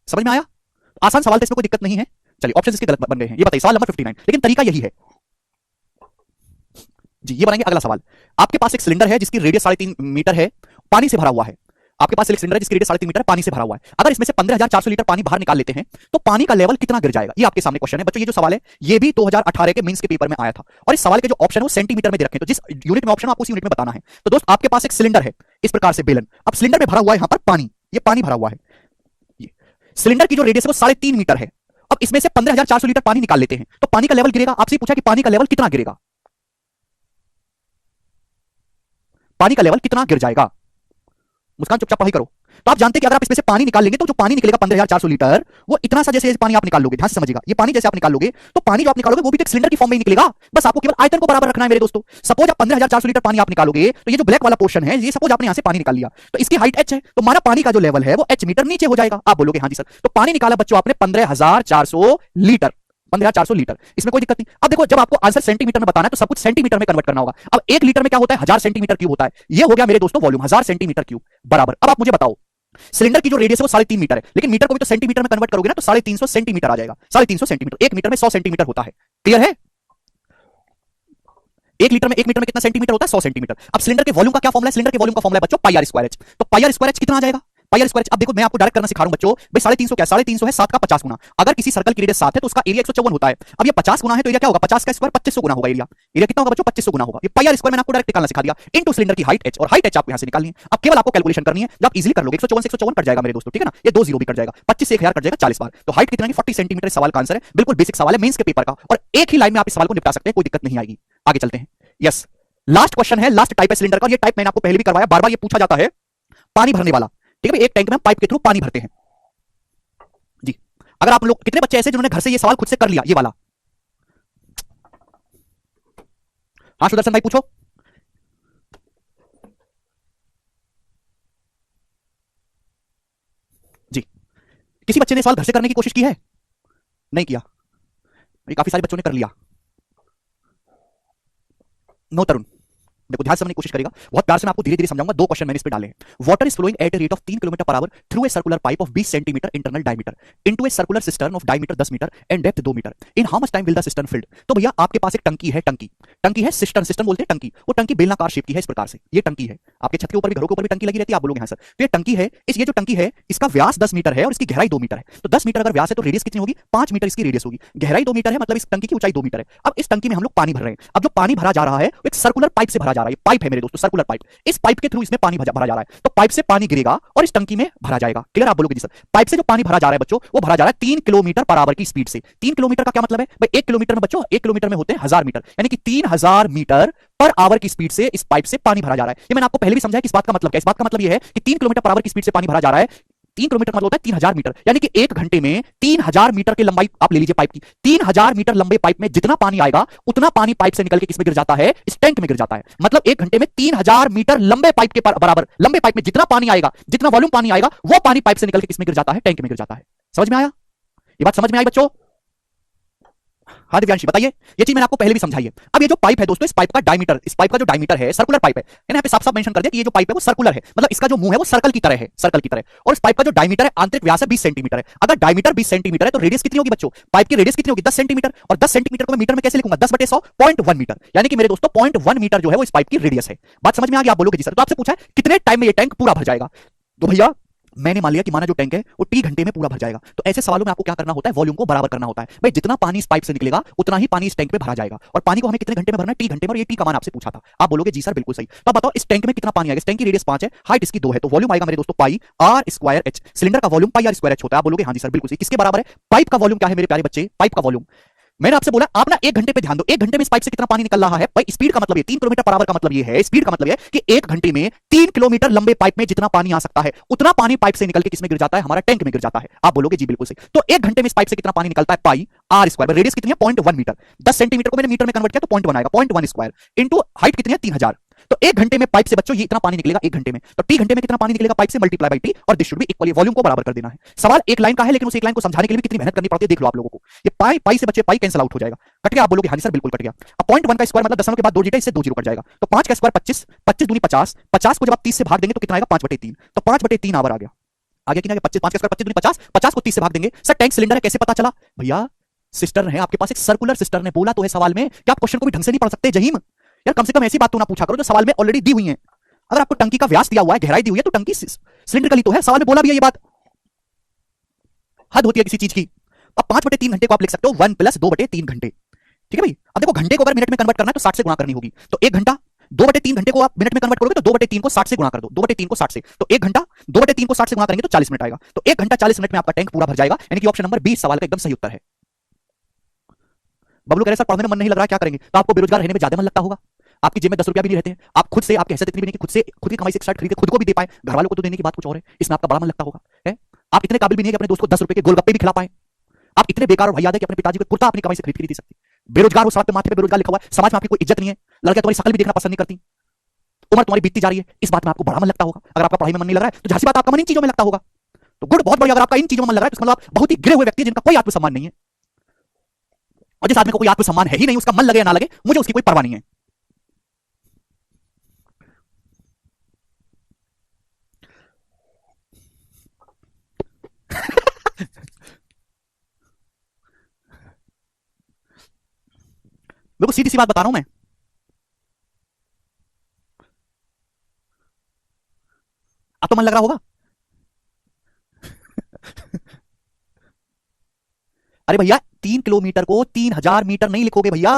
समझ में आया? आसान सवाल था, इसमें कोई दिक्कत नहीं है। चलिए ऑप्शन इसके गलत बन गए हैं, ये बताइए सवाल नंबर 59, लेकिन तरीका यही है। जी, ये बनाएंगे अगला सवाल। आपके पास एक सिलेंडर है जिसकी रेडियस 3.5 मीटर है, पानी से भरा हुआ है। आपके पास एक सिलेंडर है जिसकी रेडियस 3.5 मीटर है, पानी से भरा हुआ है। अगर इसमें से 15,400 लीटर पानी बाहर निकाल लेते हैं तो पानी का लेवल कितना गिर जाएगा? ये आपके सामने क्वेश्चन है बच्चों। ये जो सवाल है ये भी 2018 के मेंस के पेपर में आया था और इस सवाल के जो ऑप्शन है वो सेंटीमीटर में दे रखे हैं, तो जिस यूनिट में ऑप्शन है आपको उस यूनिट में बताना है। तो दोस्त आपके पास एक सिलेंडर है इस प्रकार से बेलन, अब सिलेंडर में भरा हुआ है यहां पर पानी, ये पानी भरा हुआ है। ये सिलेंडर की जो रेडियस है वो 3.5 मीटर है। अब इसमें से 15,400 लीटर पानी निकाल लेते हैं तो पानी का लेवल गिरेगा। आपसे पूछा कि पानी का लेवल कितना गिरेगा, पानी का लेवल कितना गिर जाएगा? मुस्कान चुपचाप पढ़ाई करो। तो आप जानते हैं कि अगर आप इसमें से पानी निकाल लेंगे तो जो पानी निकलेगा 15,400 लीटर वो इतना सा, जैसे पानी आप निकाल लोगे, ध्यान से समझिएगा, ये पानी जैसे आप निकाल लोगे तो पानी जो आप निकालोगे वो भी तो एक सिलेंडर की फॉर्म में ही निकलेगा। बस आपको केवल आयतन को बराबर रखना है मेरे दोस्तों। सपोज आप 15,400 लीटर पानी आप निकालोगे तो ये जो ब्लैक वाला पोर्शन है, ये सपोज आपने यहां से पानी निकाल लिया तो इसकी हाइट h है, तो हमारा पानी का जो लेवल है वो h मीटर नीचे हो जाएगा। आप बोलोगे हाँ जी सर, तो पानी निकाला बच्चों आपने 15,400 लीटर, 15,400 लीटर, इसमें कोई दिक्कत नहीं। अब देखो जब आपको आंसर सेंटीमीटर में बताना है तो सब कुछ सेंटीमीटर में कन्वर्ट करना होगा। अब 1 लीटर में क्या होता है, 1000 सेंटीमीटर क्यूब होता है। ये हो गया मेरे दोस्तों वॉल्यूम, 1000 सेंटीमीटर क्यूब बराबर। अब आप मुझे बताओ, सिलेंडर की जो रेडियस है वो 3.5 मीटर है, लेकिन मीटर को भी तो सेंटीमीटर में कन्वर्ट करोगे ना, तो 350 सेंटीमीटर आ जाएगा। 350 सेंटीमीटर, 1 मीटर में 100 सेंटीमीटर होता है। क्लियर है? 1 लीटर में कितना सेंटीमीटर होता है? 100 सेंटीमीटर। अब सिलेंडर के वॉल्यूम का क्या फॉर्मूला है? सिलेंडर के वॉल्यूम का फॉर्मूला है बच्चों पाई आर स्क्वायर एच। तो पाई आर स्क्वायर एच कितना आ जाएगा? पाई आर स्क्वायर एच, अब देखो मैं आपको डायरेक्ट करना सिखा रहा हूं बच्चों। भाई 350 क्या, 350 है 7 का 50 गुना। अगर किसी सर्कल की रेडियस 7 है तो उसका एरिया 154 होता है। अब ये 50 गुना है तो एरिया क्या होगा? 50 का स्क्वायर 2500 गुना होगा। एरिया कितना होगा बच्चों? 2500 गुना होगा। ये पाई आर स्क्वायर मैंने आपको डायरेक्ट निकालना सिखा दिया इनटू सिलेंडर की हाइट h, और हाइट h आपको यहां से निकालनी है। अब केवल आपको कैलकुलेशन करनी है, जब आप इजीली कर लोगे 154 से 154 कट जाएगा मेरे दोस्तों, ठीक है ना। ये 2 जीरो भी कट जाएगा, 25 से 1000 कट जाएगा 40 बार। तो हाइट कितना है? 40 सेंटीमीटर। सवाल का आंसर है, बिल्कुल बेसिक सवाल है मेंस के पेपर का, और एक ही लाइन में आप इस सवाल को निपटा सकते हैं, कोई दिक्कत नहीं आएगी। आगे चलते हैं। यस, लास्ट क्वेश्चन है, लास्ट टाइप है सिलेंडर का, और ये टाइप मैंने आपको पहले भी करवाया, बार बार ये पूछा जाता है, पानी भरने वाला। ठीक है, एक टैंक में पाइप के थ्रू पानी भरते हैं जी। अगर आप लोग, कितने बच्चे ऐसे जिन्होंने घर से ये सवाल खुद से कर लिया, ये वाला? हाँ सुदर्शन भाई पूछो। जी, किसी बच्चे ने सवाल घर से करने की कोशिश की है? नहीं किया? ये काफी सारे बच्चों ने कर लिया। नो तरुण, देखो ध्यान से समझने की कोशिश करेगा, बहुत प्यार से मैं आपको धीरे धीरे समझाऊंगा। 2 क्वेश्चन मैंने इस पे डाले हैं। Water is flowing at a rate of 3 kilometre per hour through a circular pipe of 20 centimetre internal diameter into a circular cistern of diameter 10 metre and depth 2 metre. In how much time will the cistern filled? तो भैया आपके पास एक टंकी है, टंकी है, सिस्टर्न, सिस्टर्न बोलते हैं टंकी। वो टंकी बेलनाकार शेप की है इस प्रकार से, ये टंकी है। आपके छत के ऊपर भी, घरों के ऊपर भी टंकी लगी रहती है, आप बोलोगे हाँ सर। तो ये टंकी है, ये जो टंकी है इसका व्यास 10 मीटर है और इसकी गहराई 2 मीटर है। तो 10 मीटर अगर व्यास है तो रेडियस कितनी होगी? 5 मीटर इसकी रेडियस होगी। गहराई 2 मीटर है, मतलब इस टंकी की ऊंचाई 2 मीटर है। अब इस टंकी में हम लोग पानी भर रहे हैं। अब जो पानी भरा जा रहा है वो एक सर्कुलर पाइप से भरा जा रहा है। पाइप है मेरे दोस्तों, सर्कुलर पाइप। इस पाइप के थ्रू इसमें पानी भरा जा रहा है, तो पाइप से पानी गिरेगा और इस टंकी में भरा जाएगा। क्लियर? आप बोलोगे जी सर, पाइप से जो पानी भरा जा रहा है बच्चों, वो भरा जा रहा है 3 किलोमीटर पर आवर की स्पीड से। 3 किलोमीटर का क्या मतलब है भाई? 1 किलोमीटर में बच्चों, 1 किलोमीटर में होते हैं 1000 मीटर, यानी कि 3000 मीटर पर आवर की स्पीड से इस पाइप से पानी भरा जा रहा है। ये मैंने आपको पहले भी समझाया कि इस बात का मतलब क्या है। इस बात का मतलब ये है कि 3 किलोमीटर पर आवर की स्पीड से पानी भरा जा रहा है। 3 किलोमीटर मतलब होता है 3000 मीटर, यानी कि 1 घंटे में 3000 मीटर की लंबाई आप ले लीजिए पाइप की। 3000 मीटर लंबे पाइप में जितना पानी आएगा उतना पानी पाइप से निकल के किसमें गिर जाता है? इस टैंक में गिर जाता है। मतलब 1 घंटे में 3000 मीटर लंबे पाइप के बराबर, लंबे पाइप में जितना पानी आएगा, जितना वॉल्यूम पानी आएगा, वो पानी पाइप से निकल के किसमें गिर जाता है? टैंक में गिर जाता है। समझ में आया? ये बात समझ में आई बच्चों? हाँ दिव्यांशी बताइए, ये चीज मैंने आपको पहले भी समझाई है। अब ये जो पाइप है दोस्तों, इस पाइप का जो डायमीटर है, सर्कुलर पाइप है, यहाँ पे साफ साफ मेंशन कर दिया कि ये जो पाइप है वो सर्कुलर है, मतलब इसका जो मुंह है वो सर्कल की तरह है, सर्कल की तरह। और इस पाइप का जो डायमीटर है, आंतरिक व्यास है 20 सेंटीमीटर है। अगर डायमीटर 20 सेंटीमीटर है तो रेडियस कितनी होगी बच्चों? पाइप की रेडियस कितनी होगी? 10 सेंटीमीटर। और 10 सेंटीमीटर को मैं मीटर में कैसे लिखूंगा? 10/100, 0.1 मीटर, यानी कि मेरे दोस्तों 0.1 मीटर जो है वो इस पाइप की रेडियस है। बात समझ में आ गई? आप बोलोगे जी सर। तो आपसे पूछा है कितने टाइम में ये टैंक पूरा भर जाएगा? तो भैया मैंने मान लिया कि माना जो टैंक है वो टी घंटे में पूरा भर जाएगा। तो ऐसे सवालों में आपको क्या करना होता है? वॉल्यूम को बराबर करना होता है। भाई जितना पानी इस पाइप से निकलेगा उतना ही पानी इस टैंक में भरा जाएगा। और पानी को हमें कितने घंटे में भरना है? टी घंटे में। और ये टी का मान आपसे पूछा था। आप बोलोगे जी सर बिल्कुल सही। तो आप बताओ इस टैंक में कितना पानी आएगा? इस टैंक की रेडियस 5 है, हाइट इसकी 2 है, तो वॉल्यूम आएगा मेरे दोस्तों pi r square h. Cylinder का volume pi r square h होता है। आप बोलोगे हाँ जी सर बिल्कुल सही। किसके बराबर है? पाइप का वॉल्यूम क्या है मेरे प्यारे बच्चे? पाइप का वॉल्यूम। मैंने आपसे बोला आप ना 1 घंटे पे ध्यान दो। 1 घंटे में इस पाइप से कितना पानी निकल रहा है? भाई स्पीड का मतलब ये 3 किलोमीटर पर आवर का मतलब ये है, स्पीड का मतलब ये कि 1 घंटे में 3 किलोमीटर लंबे पाइप में जितना पानी आ सकता है उतना पानी पाइप से निकल के किसमें गिर जाता है? हमारा टैंक में गिर जाता है। आप बोलोगे जी बिल्कुल सही। तो 1 घंटे में इस पाइप से कितना पानी निकलता है? पाई आर स्क्वायर। रेडियस कितनी है? 0.1 मीटर। 10 सेंटीमीटर को मैंने मीटर में कन्वर्ट किया तो 0.1 आएगा, 0.1 स्क्वायर इंटू हाइट कितनी है? 3000। तो 1 घंटे में पाइप से बच्चों ये इतना पानी निकलेगा 1 घंटे में। तो टी घंटे में कितना पानी निकलेगा पाइप से? मल्टीप्लाई बाई टी, और this should be equally, volume को बराबर कर देना है। सवाल एक लाइन का है, लेकिन उस एक लाइन को समझाने के लिए भी कितनी मेहनत करनी पड़ती है देख लो आप लोगों को। ये पाई पाई से बच्चे पाई कैंसिल आउट हो जाएगा, कट गया। आप बोलोगे हाँ जी सर बिल्कुल कट गया। अब 0.1 का स्क्वायर मतलब दशमलव के बाद 2 जीरो, इससे 2 जीरो कट जाएगा। तो 5 का स्क्वायर 25, 25 दूनी 50, 50 को जब आप 30 से भाग देंगे तो कितना आएगा? 5/3। तो 5/3 आवर आ गया। आगे कितना? 25, 5 का स्क्वायर 25 दूनी 50, 50 को 30 से भाग देंगे। सर टैंक सिलेंडर है, कैसे पता चला? भैया सिस्टर्न है आपके पास, एक सर्कुलर सिस्टर्न है। बोला तो है सवाल में कि आप क्वेश्चन को भी ढंग से नहीं पढ़ सकते जहीम। यार कम से कम ऐसी बात तो ना पूछा करो जो सवाल में ऑलरेडी दी हुई है। अगर आपको टंकी का व्यास दिया हुआ है, गहराई दी हुई है, तो टंकी सिलिंड्रिकली तो है, सवाल में बोला भी है ये बात। हद होती है किसी चीज की। अब 5/3 घंटे को आप लिख सकते हो 1 + 2/3 घंटे। ठीक है भाई। अब देखो घंटे को अगर मिनट में कन्वर्ट करना है तो 60 से गुणा करनी होगी, तो 1 घंटा 2/3 घंटे को आप मिनट में कन्वर्ट करोगे तो 2/3 को 60 से गुणा कर दो, 2/3 को 60 से, तो 1 घंटा 2/3 को 60 से गुणा करेंगे तो 40 मिनट आएगा, तो 1 घंटा 40 मिनट में आपका टैंक पूरा भर जाएगा, यानी कि ऑप्शन नंबर 20 सवाल का एकदम सही उत्तर है। बबलू कह रहे सर पढ़ने में मन नहीं लग रहा, क्या करेंगे? तो आपको बेरोजगार रहने में ज्यादा मन लगता होगा, आपकी जेब में 10 रुपया भी नहीं रहते हैं, आप खुद से, आपकी हैसियत इतनी भी नहीं कि खुद से, खुद की कमाई से शर्ट खरीद के खुद को भी दे पाए, घर वालों को तो देने की बात कुछ और है, इसमें आपका बड़ा मन लगता होगा है। आप इतने काबिल भी नहीं है कि अपने दोस्त को 10 रुपए के गोलगप्पे भी खिला पाए, आप इतने बेकार और भैया कि अपने पिताजी को कुर्ता अपनी कमाई से खरीद नहीं सकती, बेरोजगार हो, सड़क पे माथे पे बेरोजगार लिखा हुआ है, समाज में आपकी कोई इज्जत नहीं है, लड़कियां तुम्हारी शक्ल भी देखना पसंद नहीं करती, उम्र तुम्हारी बीतती जा रही है, इस बात में आपको बड़ा मन लगता होगा। अगर आपका पढ़ाई में मन नहीं लग रहा है तो झांसी बात आपका मन इन चीजों में लगता होगा, तो गुड, बहुत बढ़िया। अगर आपका इन चीजों में मन लग रहा है तो मतलब आप बहुत ही गिरे हुए व्यक्ति हैं जिनका कोई आत्मसम्मान नहीं है, और जिस आदमी को कोई आत्मसम्मान है ही नहीं, उसका मन लगे या ना लगे, मुझे उसकी कोई परवाह नहीं है। बिल्कुल सीधी सी बात बता रहा हूं मैं। अब तो मन लग रहा होगा। अरे भैया 3 किलोमीटर को 3000 मीटर नहीं लिखोगे भैया,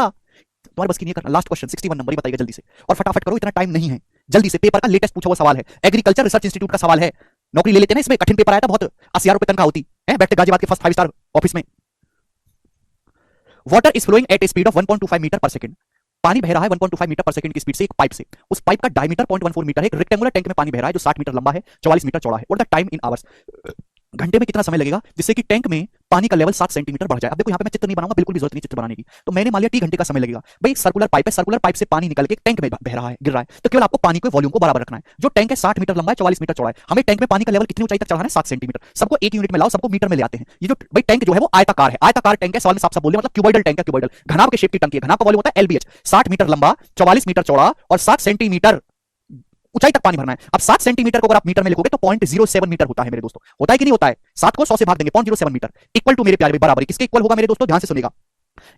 तुम्हारे बस की नहीं करना। लास्ट क्वेश्चन 61 नंबर ही बताइएगा जल्दी से, और फटाफट करो, इतना टाइम नहीं है, जल्दी से। पेपर का लेटेस्ट पूछा हुआ सवाल है, एग्रीकल्चर रिसर्च इंस्टीट्यूट का सवाल है, नौकरी ले लेते हैं ना इसमें, कठिन पेपर आया था बहुत, 80,000 रुपए तनख्वाह होती है, बैठते गाजियाबाद के फर्स्ट 5 स्टार ऑफिस में। Water is flowing at a speed of 1.25 metre per second, पानी बह रहा है 1.25 मीटर पर सेकंड की स्पीड से एक पाइप से, उस पाइप का डायमीटर 0.14 मीटर है, एक रेक्टेंगुलर टैंक में पानी बह रहा है जो 60 मीटर लंबा है, 44 मीटर चौड़ा है, और द टाइम इन आवर्स, घंटे में कितना समय लगेगा जिससे कि टैंक में पानी का लेवल 7 सेंटीमीटर बढ़ जाए। अब देखो यहाँ पे मैं चित्र नहीं बनाऊंगा, बिल्कुल भी जरूरत नहीं चित्र बनाने की, तो मैंने मान लिया टी घंटे का समय लगेगा। भाई एक सर्कुलर पाइप है, सर्कुलर पाइप से पानी निकल के टैंक में बह रहा है, गिर रहा है, तो केवल आपको पानी को वॉल्यूम को बराबर रखना है। जो टैंक है 60 मीटर लंबा है, 44 मीटर चौड़ा है, हमें टैंक में पानी का लेवल कितनी ऊंचाई तक चढ़ाना है, 7 सेंटीमीटर। सबको एक यूनिट में लाओ, सबको मीटर में ले आते हैं। ये जो भाई टैंक जो है वो आयताकार है, आयताकार टैंक है, सवाल में साफ साफ बोल दिया, मतलब क्यूबॉइडल टैंक है, क्यूबॉइडल घनाभ के शेप की टंकी है, घनाभ का वॉल्यूम होता है एलबीएच, 60 मीटर लंबा, 44 मीटर चौड़ा और 7 सेंटीमीटर ऊंचाई तक पानी भरना है। अब 7 सेंटीमीटर को अगर आप मीटर में लिखोगे तो 0.07 मीटर होता है मेरे दोस्तों, होता है कि नहीं होता है? 7 को 100 से भाग देंगे, 0.07 मीटर इक्वल टू मेरे प्यारे बराबर किसके इक्वल होगा मेरे दोस्तों, ध्यान से सुनिएगा।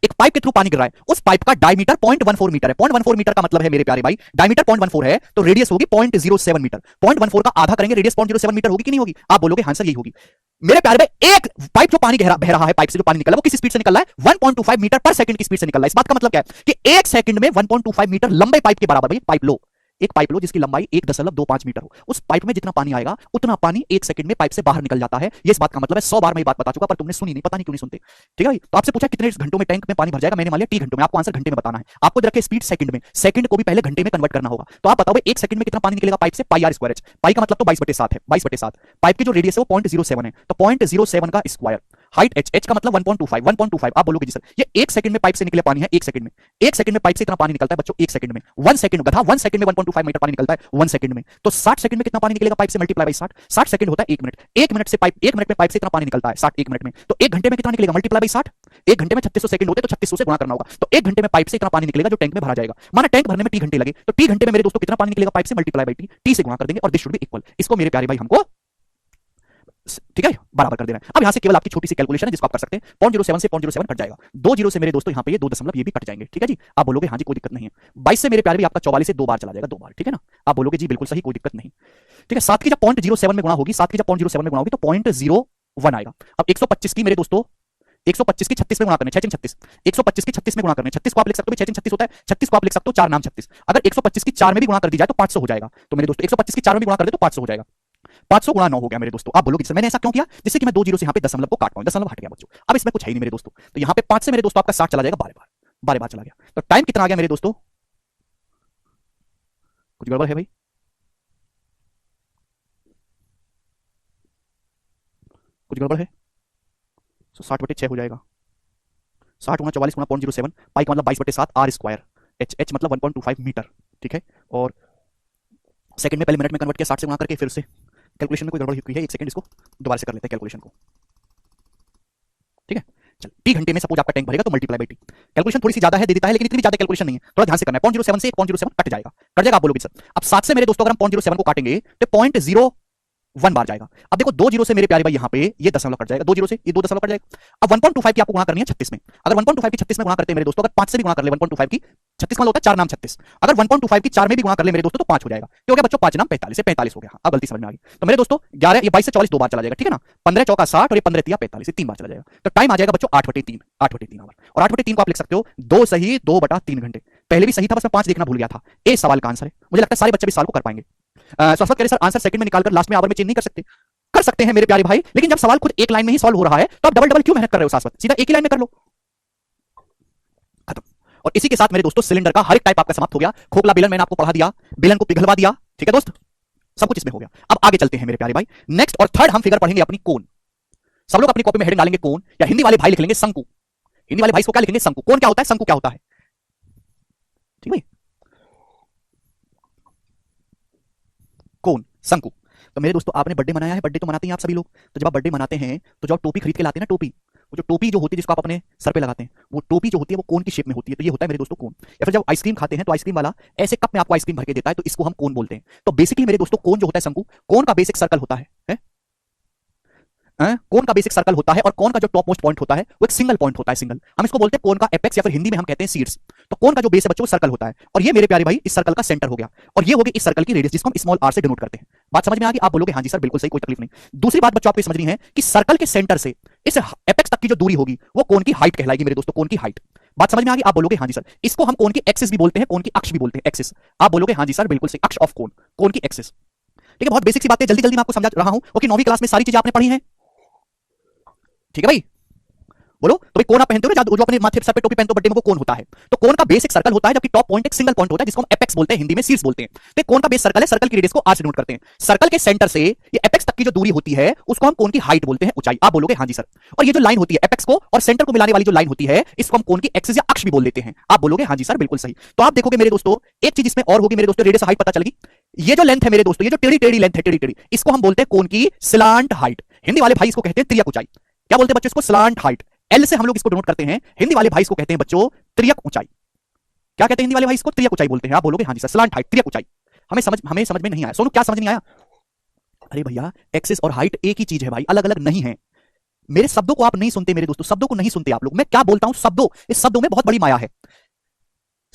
एक पाइप के थ्रू पानी गिर रहा है, उस पाइप का डायमीटर 0.14 मीटर है, 0.14 मीटर का मतलब है मेरे प्यारे भाई, डायमीटर 0.14 है तो रेडियस होगी 0.07 मीटर, 0.14 का आधा करेंगे, रेडियस 0.07 मीटर होगी कि नहीं होगी? आप बोलोगे आंसर यही होगी मेरे प्यारे भाई। एक पाइप जो पानी बह रहा है, पाइप से जो पानी निकल रहा है वो किस स्पीड से निकल रहा है, 1.25 मीटर पर सेकंड की स्पीड से निकल रहा है। इस बात का मतलब क्या है कि एक सेकंड में 1.25 मीटर लंबे पाइप के बराबर, भाई पाइप लो, एक पाइप लो जिसकी लंबाई 1.25 मीटर हो, उस पाइप में जितना पानी आएगा उतना पानी एक सेकंड में पाइप से बाहर निकल जाता है। ये इस बात का मतलब है, 100 बार मैं ये बात बता चुका पर तुमने सुनी नहीं, पता नहीं क्यों नहीं सुनते। ठीक है भाई, तो आपसे पूछा कितने घंटों में टैंक में पानी भर जाएगा, मैंने मान लिया टी घंटों में, आपको आंसर घंटे में बताना है। आपको रखे स्पीड सेकंड में, सेकंड को भी पहले घंटे में कन्वर्ट करना होगा, तो आप बताओ एक सेकंड में कितना पानी निकलेगा पाइप से, पाई आर स्क्वायर एच, पाई का मतलब तो 22/7 है, 22/7। पाइप की जो रेडियस है वो 0.07 है, तो 0.07 का स्क्वायर, हाइट एच, एच का मतलब 1.25, आप बोलोगे जी सर ये एक सेकंड में पाइप से निकले पानी है, एक सेकंड में, एक सेकंड में पाइप से इतना पानी निकलता है बच्चों, एक सेकंड में, 1 सेकंड गधा, 1 सेकंड में 1.25 मीटर पानी निकलता है 1 सेकंड में, तो 60 सेकंड में कितना पानी निकलेगा पाइप से, मल्टीप्लाई बाई 60, 60 सेकंड होता है 1 मिनट, 1 मिनट से पाइप, 1 मिनट में पाइप से इतना पानी निकलता है 60 1 मिनट में, तो 1 घंटे में कितना निकलेगा, मल्टीप्लाई बाई 60, 1 घंटे में 3600 सेकंड होते तो 3600 से गुणा करना होगा, तो 1 घंटे में पाइप से इतना पानी निकलेगा जो टैंक में भरा जाएगा। माना टैंक भरने में टी घंटे लगे, तो टी घंटे में मेरे दोस्तों कितना पानी निकलेगा पाइप से, मल्टीप्लाई बाई टी, टी से गुणा कर देंगे और दिस शुड बी इक्वल, इसको मेरे प्यारे भाई हमको ठीक है बराबर कर देना है। अब यहां से केवल आपकी छोटी सी कैलकुलेशन है जिसको आप कर सकते हैं, 0.07 से 0.07 कट जाएगा, 2 जीरो से मेरे दोस्तों यहां पे ये 2 दशमलव ये भी कट जाएंगे। ठीक है जी, आप बोलोगे हाँ जी कोई दिक्कत नहीं है। 22 से मेरे प्यारे भी आपका 44 से 2 बार चला जाएगा, 2 बार, ठीक है ना? आप बोलोगे जी बिल्कुल सही, कोई दिक्कत नहीं। ठीक है, 7 की जब 0.07 में गुणा होगी, 7 की जब 0.07 में गुणा होगी तो 0.01 आएगा। अब 125 की मेरे दोस्तों 125 की 36 में गुणा करने, 6 36, 125 की 36 में गुणा करने, 36 को आप लिख सकते हो 6 36 होता है, 36 को आप लिख सकते हो 4 नाम 36, अगर 125 की 4 में भी गुणा कर दी जाए तो 500 हो जाएगा। तो मेरे दोस्तों 125 की 4 में भी गुणा कर दे तो 500 हो जाएगा, 500 गुणा 9 हो गया मेरे दोस्तों। आप बोलोगे मैंने ऐसा क्यों किया, जिससे कि मैं 2 जीरो से यहां पे दशमलव को काट पाऊं, दशमलव हट गया बच्चों। अब इसमें कुछ है ही नहीं मेरे दोस्तों, तो यहां पे 5 से मेरे दोस्तों आपका 60 चला जाएगा, 12 बार चला गया, तो टाइम कितना आ गया मेरे दोस्तों, कुछ गड़बड़ है भाई, कुछ गड़बड़ है, तो 60/6 हो जाएगा, 60 गुणा 44 गुणा 0.07, पाई का मतलब 22/7 आर स्क्वायर, एच, एच मतलब 1.25 मीटर। ठीक है, और सेकंड में पहले मिनट में कन्वर्ट किया 60 से गुणा करके, फिर से कैलकुलेशन में कोई गड़बड़ हुई है, एक सेकंड इसको दोबारा से कर लेते हैं कैलकुलेशन को। ठीक है, चल टी घंटे में सपोज आपका टैंक भरेगा तो मल्टीप्लाई बाई टी, कैलकुलेशन थोड़ी सी ज्यादा है दे देता है, लेकिन इतनी ज्यादा कैलकुलेशन नहीं है, थोड़ा ध्यान से करना है। 0.07 से 1.07 कट जाएगा, आप बोलोगे सर। अब 7 से मेरे दोस्तों अगर हम 0.07 को काटेंगे तो 0.0 1 बार जाएगा। अब देखो 2 जीरो से मेरे प्यारे भाई यहाँ पे ये दशमलव कट जाएगा, 2 जीरो से ये 2 दशमलव कट जाएगा। अब 1.25 की आपको गुणा करनी है 36 में। अगर 1.25 की 36 में गुणा करते हैं मेरे दोस्तों, अगर 5 से भी गुणा कर ले 1.25 की 36 मतलब होता है 4 नाम 36, अगर 1.25 की 4 में भी गुणा कर ले मेरे दोस्तों तो 5 हो जाएगा। तो हो गया बच्चों 5 नाम 45 से 45 हो गया। अब गलती समझ में आ गई। तो मेरे दोस्तों 11 ये 22 से 44 2 बार चला जाएगा, ठीक है ना। 15 चौका 60 और ये 15 तिया 45, 3 बार चला जाएगा। तो टाइम आ जाएगा बच्चों 8/3, 8/3 आवर। और 8/3 को आप लिख सकते हो 2 सही 2/3 घंटे। पहले भी सही था, बस मैं 5 देखना भूल गया था। ए सवाल का आंसर है। मुझे लगता है सारे बच्चे भी सवाल को कर पाएंगे। शाश्वत कह रहे सर आंसर सेकंड में निकालकर लास्ट में आवर में चेंज नहीं कर सकते? कर सकते हैं मेरे प्यारे भाई, लेकिन जब सवाल खुद एक लाइन में ही सॉल्व हो रहा है तो आप डबल डबल क्यों मेहनत कर रहे हो शाश्वत? सीधा एक ही लाइन में कर लो, खत्म। और इसी के साथ मेरे दोस्तों सिलेंडर का हर एक टाइप आपका समाप्त हो गया। खोखला बेलन मैंने आपको पढ़ा दिया, बेलन को पिघलवा दिया, ठीक है दोस्त, सब कुछ इसमें हो गया। अब आगे चलते हैं मेरे प्यारे भाई। नेक्स्ट और थर्ड हम फिगर पढ़ेंगे अपनी कोन। सब लोग अपनी कॉपी में हेडिंग डालेंगे कोन, या हिंदी वाले भाई लिख लेंगे शंकु। हिंदी वाले भाई इसको क्या लिखेंगे? शंकु। कोन क्या होता है, शंकु क्या होता है, ठीक है कोन शंकु। तो मेरे दोस्तों आपने बर्थडे मनाया है, बर्थडे तो मनाते हैं आप सभी लोग। तो जब आप बर्थडे मनाते हैं तो जब आप टोपी खरीद के लाते हैं ना, टोपी, वो जो टोपी जो होती है जिसको आप अपने सर पे लगाते हैं, वो टोपी जो होती है वो कोन की शेप में होती है। तो ये होता है मेरे दोस्तों कोन। या फिर जब आइसक्रीम खाते हैं तो आइसक्रीम वाला ऐसे कप में आपको आइसक्रीम भर के देता है, तो इसको हम कोन बोलते हैं। तो बेसिकली मेरे दोस्तों कोन जो होता है शंकु, कोन का बेसिक सर्कल होता है? कोन का बेसिक सर्कल होता है, और कोन का जो टॉप मोस्ट पॉइंट होता है वो एक सिंगल पॉइंट होता है, सिंगल। हम इसको बोलते हैं कोन का एपेक्स, या फिर हिंदी में हम कहते हैं शीर्ष। तो कोन का जो बेस है बच्चों वो सर्कल होता है, और ये मेरे प्यारे भाई इस सर्कल का सेंटर हो गया, और ये हो गई इस सर्कल की रेडियस जिसको हम स्मॉल आर से डिनोट करते हैं। बात समझ में आ गई? आप बोलोगे हाँ जी सर बिल्कुल सही, कोई तकलीफ नहीं। दूसरी बात बच्चों आपको समझनी है कि सर्कल के सेंटर से इस एपेक्स तक की जो दूरी होगी वो कोन की हाइट कहलाएगी मेरे दोस्तों, कोन की हाइट। बात समझ में आ गई? आप बोलोगे हाँ जी सर। इसको हम कोन की एक्सिस भी बोलते हैं, कोन की अक्ष भी बोलते हैं, एक्सिस। आप बोलोगे हाँ जी सर बिल्कुल सही, अक्ष ऑफ कोन, कोन की एक्सिस। ठीक है, बहुत बेसिक सी बातें जल्दी जल्दी मैं आपको समझा रहा हूं, क्योंकि 9वीं क्लास में सारी चीजें आपने पढ़ी हैं, ठीक है भाई। बोलो तो भाई कोन आप पहनते हो ना, जो अपने माथे सर पे टोपी पहनते हो बर्थडे में, वो कोन होता है। तो कोन का बेस एक सर्कल होता है, जबकि टॉप पॉइंट एक सिंगल पॉइंट होता है जिसको हम एपेक्स बोलते हैं, हिंदी में शीर्ष बोलते हैं। तो कोन का बेस सर्कल है, सर्कल की रेडियस को आर से डिनोट करते हैं। सर्कल के सेंटर से ये एपेक्स तक की जो दूरी होती है उसको हम कोन की हाइट बोलते हैं, ऊंचाई। आप बोलोगे हाँ जी सर। और ये जो लाइन होती है एपेक्स को और सेंटर को मिलाने वाली जो लाइन होती है इसको हम कोन की एक्सिस या अक्ष भी बोल देते हैं। आप बोलोगे हाँ जी सर बिल्कुल सही। तो आप देखोगे मेरे दोस्तों एक चीज इसमें और होगी मेरे दोस्तों, रेडियस हाइट पता चलेगी। ये जो लेंथ है मेरे दोस्तों, ये जो टेढ़ी टेढ़ी लेंथ है, टेढ़ी टेढ़ी, इसको हम बोलते हैं कोन की स्लांट हाइट। हिंदी वाले भाई इसको कहते हैं त्रियक ऊंचाई। क्या बोलते हैं बच्चों? इसको स्लांट हाइट। एल से हम लोग इसको डिनोट करते हैं। हिंदी वाले भाई इसको कहते हैं बच्चों त्रियक ऊंचाई। क्या कहते हैं हिंदी वाले भाई? इसको त्रियक ऊंचाई बोलते हैं। आप बोलोगे हाँ जी सर, स्लांट हाइट, त्रियक ऊंचाई। हमें समझ में नहीं आया सोनू, क्या समझ नहीं आया? अरे भैया एक्सिस और हाइट एक ही चीज है भाई, अलग अलग नहीं है। मेरे शब्दों को आप नहीं सुनते मेरे दोस्तों, शब्दों को नहीं सुनते आप लोग। मैं क्या बोलता हूं शब्दों, इस शब्दों में बहुत बड़ी माया है।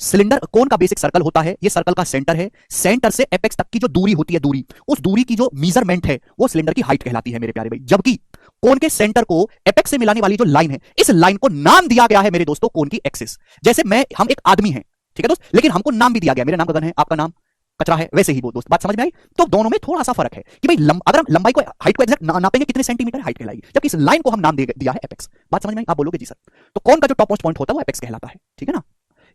सिलेंडर कोन का बेसिक सर्कल होता है, ये सर्कल का सेंटर है। सेंटर से एपेक्स तक की जो दूरी होती है, दूरी, उस दूरी की जो मेजरमेंट है वो सिलेंडर की हाइट कहलाती है मेरे प्यारे भाई। जबकि कोन के सेंटर को एपेक्स से मिलाने वाली जो लाइन है, इस लाइन को नाम दिया गया है मेरे दोस्तों कोन की एक्सिस। जैसे हम एक आदमी हैं, ठीक है दोस्त, लेकिन हमको नाम भी दिया गया, मेरा नाम गगन है, आपका नाम कचरा है, वैसे ही वो दोस्त। बात समझ में आई? तो दोनों में थोड़ा सा फर्क है कि भाई अगर हम लंबाई को, हाइट को एग्जैक्ट नापेंगे कितने सेंटीमीटर हाइट कहलाएगी, जबकि इस लाइन को हम नाम दिया है एपेक्स। बात समझ में आई? आप बोलोगे जी सर। तो कोन का जो टॉप मोस्ट पॉइंट होता है वो एपेक्स कहलाता है, ठीक है ना।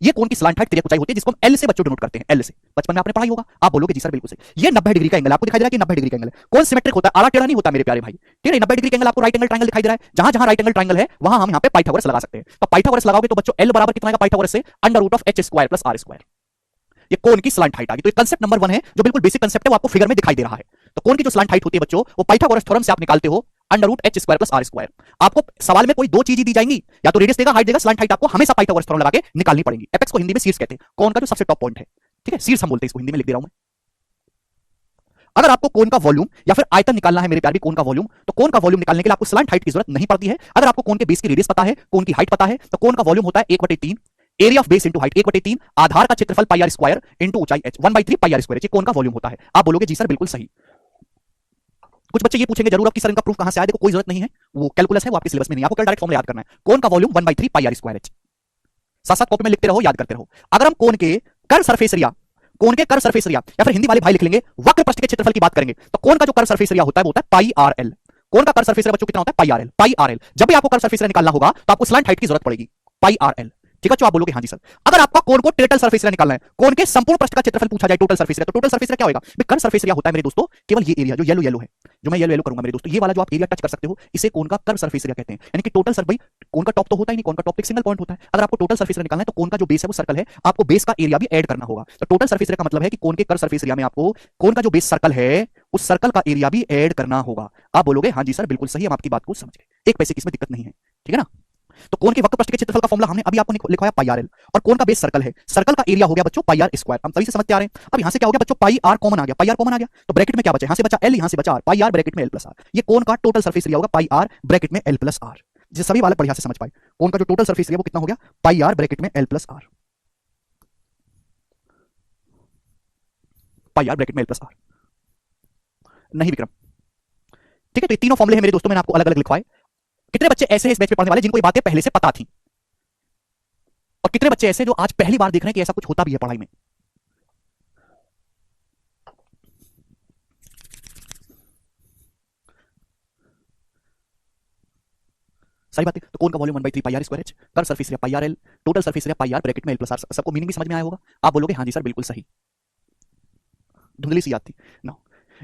ये कोन की स्लांट हाइट त्रियक ऊंचाई होती है जिसको हम एल से बच्चों डिनोट करते हैं, एल से। बचपन में आपने पढ़ा होगा। आप बोलोगे जी सर बिल्कुल सही। ये 90 डिग्री का एंगल आपको दिखाई दे रहा है कि 90 डिग्री का एंगल है। कौन सिमेट्रिक होता है, आड़ा टेढ़ा नहीं होता मेरे प्यारे भाई, ठीक है। 90 डिग्री का एंगल आपको राइट एंगल ट्रायंगल दिखाई दे रहा है। जहां जहां राइट एंगल ट्रायंगल है वहां हम यहां पे पाइथागोरस लगा सकते हैं। तो पाइथागोरस लगाओगे तो बच्चों एल बराबर कितना आएगा पाइथागोरस से? √h² + r²। ये कोन की स्लांट हाइट आ गई। तो ये कांसेप्ट नंबर 1 है जो बिल्कुल बेसिक कांसेप्ट है, वो आपको फिगर में दिखाई दे रहा है। तो कोन की जो स्लांट हाइट होती है बच्चों, वो पाइथागोरस थ्योरम से आप निकालते हो √h² + r²। आपको सवाल में कोई दो चीजें दी जाएंगी, या तो रेडियस देगा, हाइट देगा, स्लांट हाइट आपको हमेशा पाइथागोरस थ्योरम लगा के निकालनी पड़ेगी। एपेक्स को हिंदी में शीर्ष कहते हैं, कोन का जो सबसे टॉप पॉइंट है, ठीक है, शीर्ष हम बोलते हैं इसको, हिंदी में लिख दे रहा हूं मैं। अगर आपको कोन का वॉल्यूम या फिर आयतन निकालना है मेरे प्यारे, कोन का वॉल्यूम, तो कोन का वॉल्यूम निकालने के लिए आपको स्लांट हाइट की जरूरत नहीं पड़ती है। अगर आपको कोन के बेस की रेडियस पता है, कोन की हाइट पता है, तो कोन का वॉल्यूम होता है 1/3 area of base into height, 1/3 आधार का क्षेत्रफल πr² इंटू ऊंचाई h, 1/3 πr²। ये कोन का वॉल्यूम होता है। आप बोलोगे जी सर बिल्कुल सही। कुछ बच्चे ये पूछेंगे जरूर कि सर इनका प्रूफ कहां से आया? देखो कोई जरूरत नहीं है, वो कैलकुलस है, वो आपके सिलेबस में नहीं, आपको डायरेक्ट फॉर्मूला याद करना है। कोन का वॉल्यूम 1/3 πr²h। साथ साथ कॉपी में लिखते रहो, याद करते रहो। अगर हम कोन के कर्व सरफेस एरिया, कोन के कर्व सरफेस एरिया, या फिर हिंदी वाले भाई लिख लेंगे वक्र पृष्ठ के क्षेत्रफल की बात करेंगे, तो कोन का जो कर्व सरफेस एरिया होता है वो होता है πrl। कोन का कर्व सरफेस एरिया बच्चों कितना होता है? πrl। जब भी आपको कर्व सरफेस एरिया निकालना होगा तो आपको स्लांट हाइट की जरूरत पड़ेगी, πrl, ठीक है। तो आप बोलोगे हाँ जी सर। अगर आपका कोन को टोटल सरफेस एरिया निकालना है, कोन के संपूर्ण पृष्ठ का क्षेत्रफल पूछा जाए, टोटल सरफेस एरिया, तो टोटल सरफेस एरिया क्या होगा? कर्व सरफेस एरिया होता है मेरे दोस्तों केवल ये एरिया जो येलो येलो है, जो मैं येलो येलो करूंगा मेरे दोस्तों, ये वाला जो आप एरिया टच कर सकते हो, इसे कोन का कर्व सरफेस एरिया कहते हैं। यानी कि टोटल सर भाई कोन का टॉप तो होता ही नहीं, कोन का टॉप एक सिंगल पॉइंट होता है। अगर आपको टोटल सरफेस एरिया निकालना है तो कोन का जो बेस है वो सर्कल है, आपको बेस का एरिया भी ऐड करना होगा। तो टोटल सरफेस एरिया का मतलब है कि कोन के कर्व सरफेस एरिया में आपको कोन का जो बेस सर्कल है उस सर्कल का एरिया भी ऐड करना होगा। आप बोलोगे हाँ जी सर बिल्कुल सही, हम आपकी बात को समझ गए, एक पैसे की इसमें दिक्कत नहीं है, ठीक है ना। तो कोण के वक्र पृष्ठ के क्षेत्रफल का फॉर्मूला हमने अभी आपको लिखवाया पाई आर एल, और कोण का बेस सर्कल है, सर्कल का एरिया हो गया बच्चों पाई आर स्क्वायर। हम तभी से समझते आ रहे हैं। अब यहां से क्या हो गया बच्चों, पाई आर कॉमन आ गया, पाई आर कॉमन आ गया, तो ब्रैकेट में क्या बचा, यहां से बचा एल, यहां से बचा आर, पाई आर ब्रैकेट में एल प्लस आर। ये कोण का टोटल सरफेस एरिया होगा पाई आर ब्रैकेट में एल प्लस आर। जिसे सभी वाले बढ़िया से समझ पाए, कोण का जो टोटल सरफेस एरिया वो कितना हो गया, पाई आर ब्रैकेट में l plus r, pi r bracket में एल प्लस आर। नहीं विक्रम, ठीक है। तो ये तीनों फॉर्मूले हैं मेरे दोस्तों, मैंने आपको अलग अलग लिखवाए। कितने बच्चे ऐसे हैं इस बैच में पढ़ने वाले जिनको ये बातें पहले से पता थी, और कितने बच्चे ऐसे जो आज पहली बार देख रहे हैं कि ऐसा कुछ होता भी है पढ़ाई में। सारी बातें। तो कोण का volume 1/3 pi r square h, curve surface area pi r l, total surface area pi r bracket में एल प्लस आर। सबको मीनिंग भी समझ में आया होगा। आप बोलोगे हाँ जी सर बिल्कुल सही, धुंधली सी याद थी ना।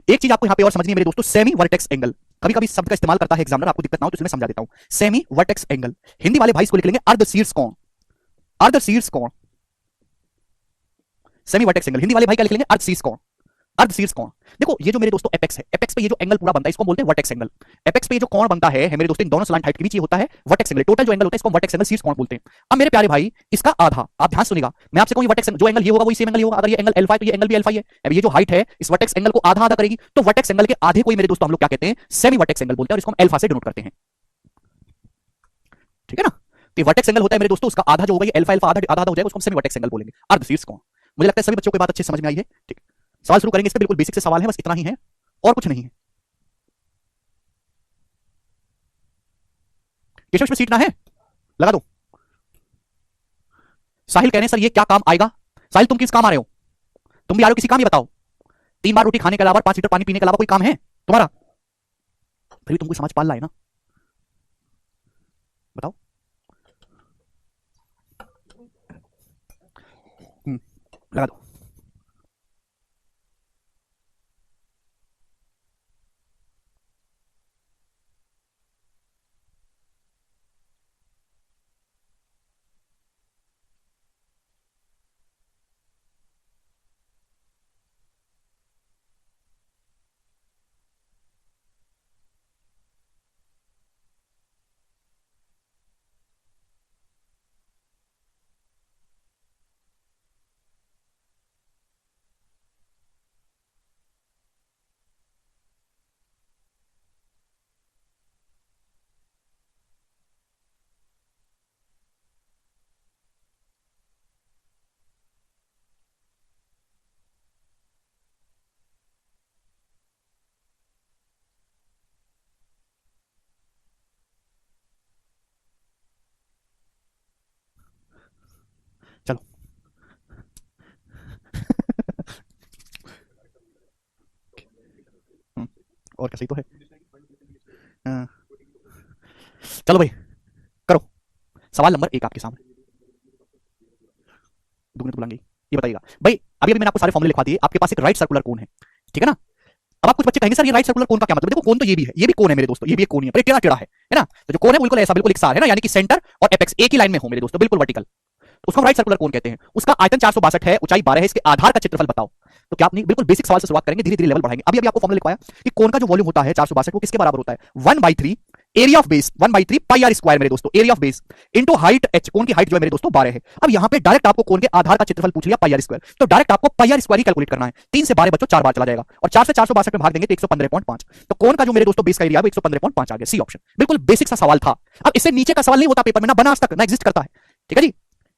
एक चीज आपको यहां पे और समझनी है मेरे दोस्तों, सेमी वर्टेक्स एंगल। कभी कभी शब्द का इस्तेमाल करता है एग्जामिनर, आपको दिक्कत ना हो तो इसमें समझा देता हूं। सेमी वर्टेक्स एंगल, हिंदी वाले भाई इसको लिख लेंगे अर्ध शीर्ष कोण, अर्ध शीर्ष कोण। सेमी वर्टेक्स एंगल, हिंदी वाले भाई क्या लिख लेंगे, अर्ध शीर्ष कोण, अर्ध शीर्ष कोण। देखो ये जो मेरे दोस्तों एपेक्स है, एपेक्स पे ये जो एंगल पूरा बनता है इसको बोलते हैं वर्टेक्स एंगल। एपेक्स पे ये जो कोण बनता है मेरे दोस्तों इन दोनों स्लांट हाइट के बीच, ये होता है वर्टेक्स एंगल। टोटल जो एंगल होता है इसको वर्टेक्स एंगल शीर्ष कोण बोलते हैं। अब मेरे प्यारे भाई इसका आधा, आप ध्यान सुनिएगा, मैं आपसे कहूं वर्टेक्स जो एंगल ये होगा वही सेम एंगल ये होगा। अगर ये एंगल अल्फा है तो ये एंगल भी अल्फा ही है। अब ये जो हाइट है इस वर्टेक्स एंगल को आधा आधा करेगी, तो वर्टेक्स एंगल के आधे को ही मेरे दोस्तों हम लोग क्या कहते हैं, सेमी वर्टेक्स एंगल बोलते हैं, और इसको हम अल्फा से डिनोट करते हैं। ठीक है ना। तो वर्टेक्स एंगल होता है मेरे दोस्तों, उसका आधा जो होगा ये अल्फा अल्फा आधा आधा हो जाएगा, उसको हम सेमी वर्टेक्स एंगल बोलेंगे, अर्ध शीर्ष कोण। मुझे लगता है सभी बच्चों को बात अच्छे समझ में आई है। ठीक, सवाल शुरू करेंगे। इसके बिल्कुल बेसिक से सवाल है, बस इतना ही है और कुछ नहीं है। केशव में सीट ना है, लगा दो। साहिल कह रहे हैं सर ये क्या काम आएगा। साहिल तुम किस काम आ रहे हो, तुम भी आ रहे हो किसी काम, ये बताओ। 3 बार रोटी खाने के अलावा 5 लीटर पानी पीने के अलावा कोई काम है तुम्हारा, फिर भी तुमको समाज पाल रहा है ना, बताओ। लगा दो। चलो और क्या, सही तो है। हाँ। चलो भाई करो, सवाल नंबर 1 आपके सामने। दुगने तो बुलाएंगे, ये बताइएगा भाई। अभी अभी मैंने आपको सारे फॉर्मूले लिखवा दिए। आपके पास एक राइट सर्कुलर कोन है, ठीक है ना। अब आप कुछ बच्चे कहेंगे सर ये राइट सर्कुलर कोन का क्या मतलब। देखो कोन तो ये भी है, ये भी कोन है मेरे दोस्तों, ये भी एक कोन है, पर टेढ़ा टेढ़ा है ना। तो जो कोन है बिल्कुल ऐसा, बिल्कुल एक सार है ना, यानी कि सेंटर और एपेक्स एक ही लाइन में हो मेरे दोस्तों, बिल्कुल वर्टिकल। उसको हम राइट सर्कुलर कोन कहते हैं। उसका आयतन 462 है, ऊंचाई 12 है, इसके आधार का क्षेत्रफल बताओ। तो क्या आपने बिल्कुल बेसिक सवाल से शुरुआत करेंगे, धीरे धीरे लेवल बढ़ाएंगे। अभी अभी आपको फॉर्मूला लिखवाया कि कोन का जो वॉल्यूम होता है 462 वो किसके बराबर होता है, 1/3 area of base, 1/3 pi r square मेरे दोस्तों, area of base into height h। Cone की हाइट जो है मेरे दोस्तों 12 है। अब यहां पे डायरेक्ट आपको कोन के आधार का क्षेत्रफल पूछ लिया पाई आर स्क्वायर, तो डायरेक्ट आपको पाई आर स्क्वायर ही कैलकुलेट करना है। 3 से 12 बच्चों 4 बार चला जाएगा, और 4 से 462 में भाग देंगे तो 115.5। तो कोन का जो मेरे दोस्तों बेस का एरिया है 115.5 आ गया, सी ऑप्शन। बिल्कुल बेसिक सा सवाल था। अब इससे नीचे का सवाल नहीं होता पेपर में, ना बना आज तक, ना एग्जिस्ट करता है। ठीक है जी,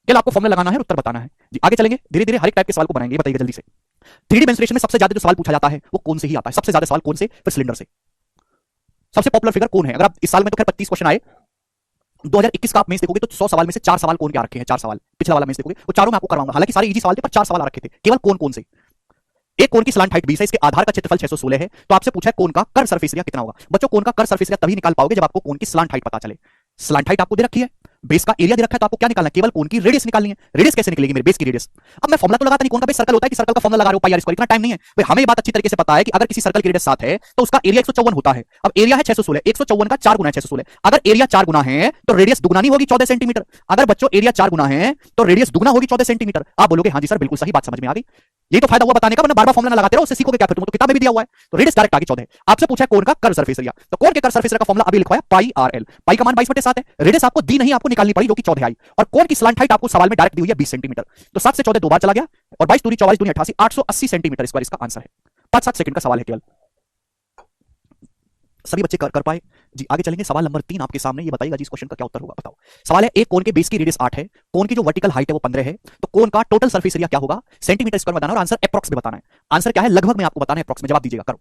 केवल आपको फॉर्मूला लगाना है, उत्तर बताना है जी। आगे चलेंगे, धीरे धीरे हर एक टाइप के सवाल को बनाएंगे, बताइए जल्दी से। 3D डेमोंस्ट्रेशन में सबसे ज्यादा जो सवाल पूछा जाता है वो कौन से ही आता है, सबसे ज्यादा सवाल कौन से, फिर सिलेंडर से। सबसे पॉपुलर फिगर कौन है। अगर आप इस साल में तो खैर 25 क्वेश्चन आए, 2021 का आप मेंस देखोगे तो 100 सवाल में से 4 सवाल कौन के आ रखे हैं, 4 सवाल। पिछला वाला मेंस देखोगे वो चारों मैं आपको करवाऊंगा, हालांकि सारे इजी सवाल थे पर 4 सवाल आ रखे थे, केवल कौन कौन से। एक कोन की स्लांट हाइट 20 है, इसके आधार का क्षेत्रफल 616 है, तो आपसे पूछा है कोन का कर्व सरफेस एरिया कितना होगा। बच्चों कोन का कर्व सरफेस एरिया तभी निकाल पाओगे जब आपको कोन की स्लांट हाइट पता चले। स्लांट हाइट आपको दे रखी है, बेस का एरिया दे रखा है, तो आपको क्या निकालना है, केवल कोन की रेडियस निकालनी है। रेडियस कैसे निकलेगी मेरे बेस की रेडियस। अब मैं फॉर्मूला तो लगाता नहीं, कोन का बेस सर्कल होता है कि सर्कल का फॉर्मूला लगा रहे हो पाई आर स्क्वायर, इतना टाइम नहीं है भाई। हमें ये बात अच्छी तरीके से पता है कि अगर किसी सर्कल की रेडियस 7 है तो उसका एरिया 154 होता है। अब एरिया है 616, 154 का 4 गुना है 616। अगर एरिया 4 गुना है तो रेडियस दुगना नहीं होगी 14 सेंटीमीटर। अगर बच्चों एरिया 4 गुना है तो रेडियस दुगना होगी 14 सेंटीमीटर। आप बोलोगे हाँ जी सर बिल्कुल सही बात समझ में आ गई। ये तो फायदा हुआ बताने का, वरना बार बार फॉर्मूला लगाते रहो, उससे सीखोगे क्या, फिर तुमको तो किताब में भी दिया हुआ है। तो रेडियस डायरेक्ट आगे 14 है। आपसे पूछा है कोन का कर्व सरफेस एरिया, तो कोन के कर्व सरफेस एरिया का फॉर्मूला अभी लिखवाया पाई आर एल। पाई का मान 22/7 है, रेडियस आपको दी नहीं, आपको निकालनी पड़ी जो कि 14 आई, और कोण की स्लांट हाइट आपको सवाल में डायरेक्ट दी हुई है 20 सेंटीमीटर। तो 7 से 14 दो बार चला गया, और 22 दूनी 44 दूनी 88, 880 सेंटीमीटर स्क्वायर इसका आंसर है। 5-7 सेकंड का सवाल है केवल, सभी बच्चे कर पाए जी। आगे चलेंगे, सवाल नंबर 3 आपके सामने। ये बताइएगा जी इस क्वेश्चन का क्या उत्तर होगा, बताओ। सवाल है, एक कोण के बेस की रेडियस 8 है, कोण की जो वर्टिकल हाइट है वो 15 है, तो कोण का टोटल सरफेस एरिया क्या होगा सेंटीमीटर स्क्वायर में बताना, और आंसर अप्रॉक्स में बताना है। आंसर क्या है, लगभग में आपको बताना है, अप्रॉक्स में जवाब दीजिएगा। करो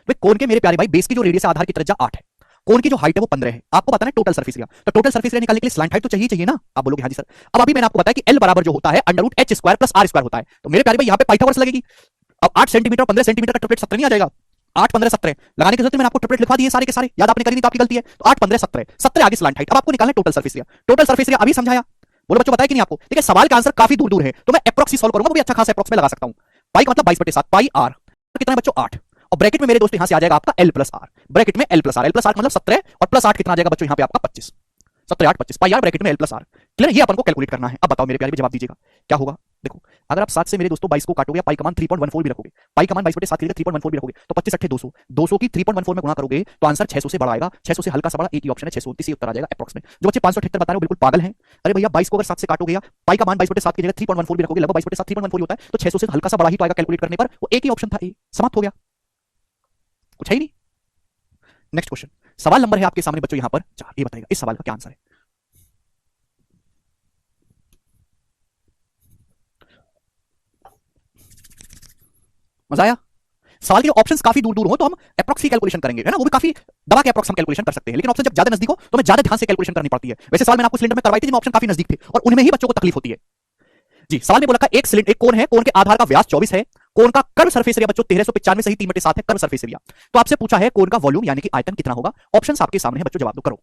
भाई, कोण के मेरे प्यारे भाई बेस की जो रेडियस है, आधार की त्रिज्या 8 है, कोण की जो हाइट है वो 15 है, आपको बताना है टोटल सरफेस एरिया। तो टोटल सरफेस एरिया निकालने के लिए स्लैंट हाइट तो चाहिए ना। आप बोलोगे हाँ जी सर। अब अभी मैंने आपको बताया कि एल बराबर जो होता है √h² + r² होता है। तो मेरे प्यारे भाई यहाँ पे पाइथागोरस लगेगी। अब 8 सेंटीमीटर 15 सेंटीमीटर का ट्रिपलेट 17 नहीं आ जाएगा? 8 15 17 लगाने की जरूरत है, मैंने आपको ट्रिपलेट लिखवा दिए सारे के सारे, याद आपने करी नहीं तो आपकी गलती है। तो 8 15 17 17 आगे स्लैंट हाइट। अब आपको निकालना है total surface area. Total surface area अभी समझाया, बोलो बच्चों बताया कि नहीं आपको? ठीक है, सवाल का आंसर काफी दूर दूर है, तो मैं अप्रॉक्स ही सॉल्व करूंगा, वो भी अच्छा खासा अप्रॉक्स में लगा सकता हूं। पाई का मतलब 22/7 पाई r, कितना है बच्चों 8, और ब्रैकेट में मेरे दोस्त यहां से आ जाएगा आपका l + r, ब्रैकेट में l + r, l + r मतलब 17, और प्लस 8 कितना आ जाएगा बच्चों यहां पे आपका 25, 17 8 25 पाई r ब्रैकेट में l + r। क्लियर, ये अपन को कैलकुलेट करना है। अब बताओ मेरे प्यारे भी जवाब दीजिएगा क्या होगा। देखो, अगर आप 7 से मेरे दोस्तों 22 को काटोगे, पाई का मान 3.14 भी रखोगे, पाई का मान 22/7 के लिए 3.14 भी रखोगे, तो 25 8 200, 200 की 3.14 में गुणा करोगे तो आंसर 600 से बड़ा आएगा। 600 से हल्का सा बड़ा एक ही ऑप्शन है, 629 उत्तर आ जाएगा अप्रॉक्स में। जो बच्चे 578 बता रहे हो बिल्कुल पागल हैं। अरे भैया 22 को अगर 7 से काटोगे या पाई का मान 22/7 की जगह 3.14 भी रखोगे, लगभग 22/7 3.14 होता है, तो 600 से हल्का सा बड़ा ही तो आएगा कैलकुलेट करने पर। वो एक ही ऑप्शन था, ए, समाप्त हो गया, कुछ है ही नहीं। नेक्स्ट क्वेश्चन, सवाल नंबर है आपके सामने बच्चों यहां पर 4। ये बताइएगा इस सवाल का क्या आंसर है। मजा आया? सवाल के जो ऑप्शंस काफी दूर दूर हो तो हम अप्रॉक्स की कैलकुलेशन करेंगे, है ना, वो भी काफी दबा के अप्रॉक्स हम कैलकुलेशन कर सकते हैं, लेकिन ऑप्शन जब ज्यादा नजदीक हो तो हमें ज्यादा ध्यान से कैलकुलेशन करनी पड़ती है। वैसे सवाल मैंने आपको सिलेंडर में करवाई थी जिनमें ऑप्शन काफी नजदीक थे, और उनमें ही बच्चों को तकलीफ होती है जी। सवाल में बोला का एक सिलेंडर, एक कोण है, कोण के आधार का व्यास 24 है, कोण का कर्व सरफेस एरिया बच्चों 1395 सही 3/7 है कर्व सरफेस एरिया। तो आपसे पूछा है कोण का वॉल्यूम यानी कि आयतन कितना होगा। ऑप्शंस आपके सामने है बच्चों, जवाब दो, करो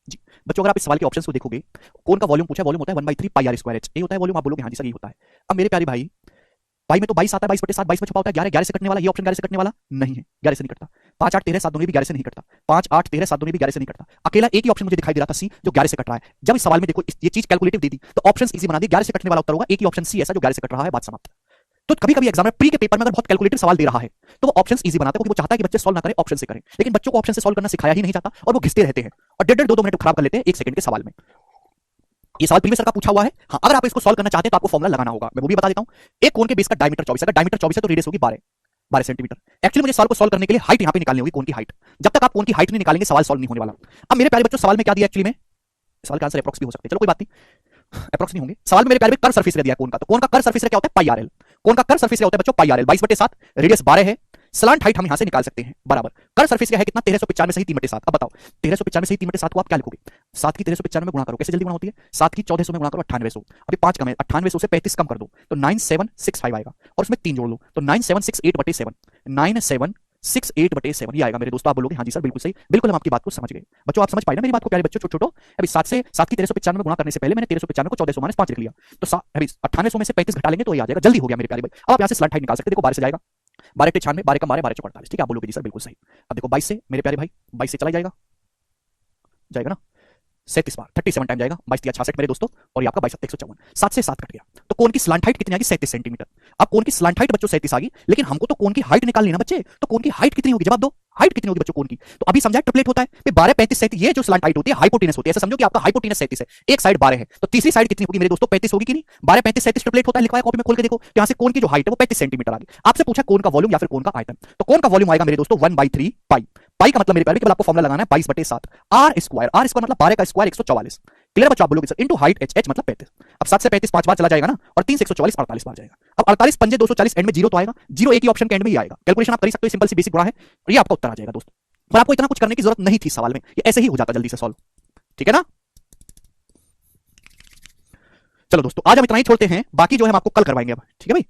जी। बच्चों अगर आप इस सवाल के ऑप्शंस को देखोगे, कोण का वॉल्यूम पूछा है, वॉल्यूम होता है 1/3 पाई r स्क्वायर h, ये होता है वॉल्यूम। आप बोलोगे हाँ जी सर ये होता है। अब मेरे प्यारे भाई, पाई में तो 22 आता है, 22/7 22 में छुपा होता है 11, 11 से कटने वाला, ये ऑप्शन 11 से कटने वाला नहीं है, 11 से नहीं कटता। 5 8 13 7 दूनी भी 11 से नहीं कटता, 5 8 13 7 दूनी भी 11 से नहीं कटता। अकेला एक ही ऑप्शन मुझे दिखाई दे रहा था सी, जो 11 से कट रहा है। जब इस सवाल में देखो ये चीज कैलकुलेटिव दे दी तो ऑप्शंस इजी बना दी, 11 से कटने वाला उत्तर होगा, एक ही ऑप्शन सी ऐसा जो 11 से कट रहा है, बात समाप्त। तो कभी कभी एग्जाम में प्री के पेपर में अगर बहुत कैलकुलेटिव सवाल दे रहा है तो वो ऑप्शंस इजी बनाता है, क्योंकि वो चाहता है कि बच्चे सॉल्व ना करें, ऑप्शन से करें। लेकिन बच्चों को ऑप्शन से सॉल्व करना सिखाया ही नहीं जाता, और वो घिसते रहते हैं और 1.5 2 मिनट खराब कर लेते हैं 1 सेकंड के सवाल में। ये सवाल प्रीवियस सर का पूछा हुआ है। हाँ, अगर आप इसको सॉल्व करना चाहते हैं तो आपको फॉर्मुला लगाना होगा, मैं वो भी बता देता हूं। एक कोण के बेस का डायमीटर 24 है, अगर डायमीटर 24 है तो रेडियस होगी 12 सेंटीमीटर। एक्चुअली मुझे सवाल को सॉल्व करने के लिए हाइट यहां पे निकालनी होगी, कोण की हाइट। जब तक आप कोण की हाइट नहीं निकालेंगे सवाल सॉल्व नहीं होने वाला। अब मेरे प्यारे बच्चों सवाल में क्या दिया एक्चुअली में, सवाल का आंसर अप्रॉक्स भी हो सकते हैं, चलो कोई बात नहीं, अप्रॉक्स नहीं होंगे। सवाल में मेरे प्यारे में कर्व सरफेस एरिया दिया कोण का, तो कोण का कर्व सरफेस एरिया क्या होता है, पाई आर एल। कोण का कर्व सरफेस एरिया होता है बच्चों पाई आर एल, 22/7, रेडियस 12 है, स्लांट हाइट हम यहां से निकाल सकते हैं बराबर। कर्व सरफेस एरिया है कितना, 1395 सही 3/7। अब बताओ 1395 सही 3/7 को आप क्या लिखोगे, 7 की 1395 में गुणा करो, कैसे जल्दी गुणा होती है, 7 की 1400 में गुणा करो 9800, अभी 5 कम है, 9800 से 35 कम कर दो तो 9765 आएगा, और उसमें 3 जोड़ लो तो 9768/7, 9768/7 ये आएगा मेरे दोस्तों। आप बोलोगे हाँ जी सर बिल्कुल सही, बिल्कुल हम आपकी बात को समझ गए। बच्चों आप समझ पाए ना मेरी बात को प्यारे बच्चों, छोटो अभी 7 से 7 की 1395 में गुणा करने से पहले मैंने 1395 को 1400 - 5 लिख लिया, तो अभी 9800 में से 35 घटा लेंगे तो ये आ जाएगा, जल्दी हो गया मेरे प्यारे भाई। अब आप यहाँ से स्लैंट हाइट निकाल सकते हैं, देखो 12 से जाएगा, 12 × 96, 12 × 12 12 × 48, ठीक है। आप बोलोगे जी सर बिल्कुल सही। अब देखो 22 से मेरे प्यारे भाई, 22 से चला जाएगा, जाएगा ना 37 बार, 37 टाइम जाएगा, 22 × 66 मेरे दोस्तों, और ये आपका 22 154, 7 से 7 कट गया, तो कोण की स्लांट हाइट कितनी आ गई, 37 सेंटीमीटर। अब कोण की स्लांट हाइट बच्चों 37 आ गई, लेकिन हमको तो कोण की हाइट निकालनी है ना बच्चे, तो कोण की हाइट कितनी होगी, जवाब दो, हाइट कितनी होगी बच्चों कोण की। तो अभी समझा ट्रिपलेट होता है 12 35 37, ये जो स्लांट हाइट होती है हाइपोटेनस होती है, ऐसा समझो कि आपका हाइपोटेनस 37 है, एक साइड 12 है, तो तीसरी साइड कितनी होगी मेरे दोस्तों, 35 होगी कि नहीं। 12 35 37 ट्रिपलेट होता है, लिखवाया कॉपी में खोल के देखो, यहां से कोण की जो हाइट है वो 35 सेंटीमीटर आ गई। आपसे पूछा कोण का वॉल्यूम या फिर कोण का आयतन, तो कोण का वॉल्यूम आएगा मेरे दोस्तों 1/3 पाई। पाई का मतलब मेरे प्यारे केवल आपको फॉर्मूला लगाना है 22/7, आर स्क्वायर मतलब 12 का स्क्वायर 144। क्लियर बच्चों, आप बोलोगे सर इनटू हाइट h मतलब 35। अब 7 से 35 5 बार चला जाएगा ना, और 3 से 144 48 बार जाएगा। अब 48 पंजे 240, एंड में 0 तो आएगा, 0 एक ही ऑप्शन के एंड में ही आएगा। कैलकुलेशन आप कर सकते हो, सिंपल सी बेसिक गुणा है, ये आपका उत्तर आ जाएगा दोस्तों। और आपको इतना कुछ करने की जरूरत नहीं थी सवाल में, ये ऐसे ही हो जाता जल्दी से सॉल्व, ठीक है ना। चलो दोस्तों आज हम इतना ही छोड़ते हैं, बाकी जो है हम आपको कल करवाएंगे अब, ठीक है भाई।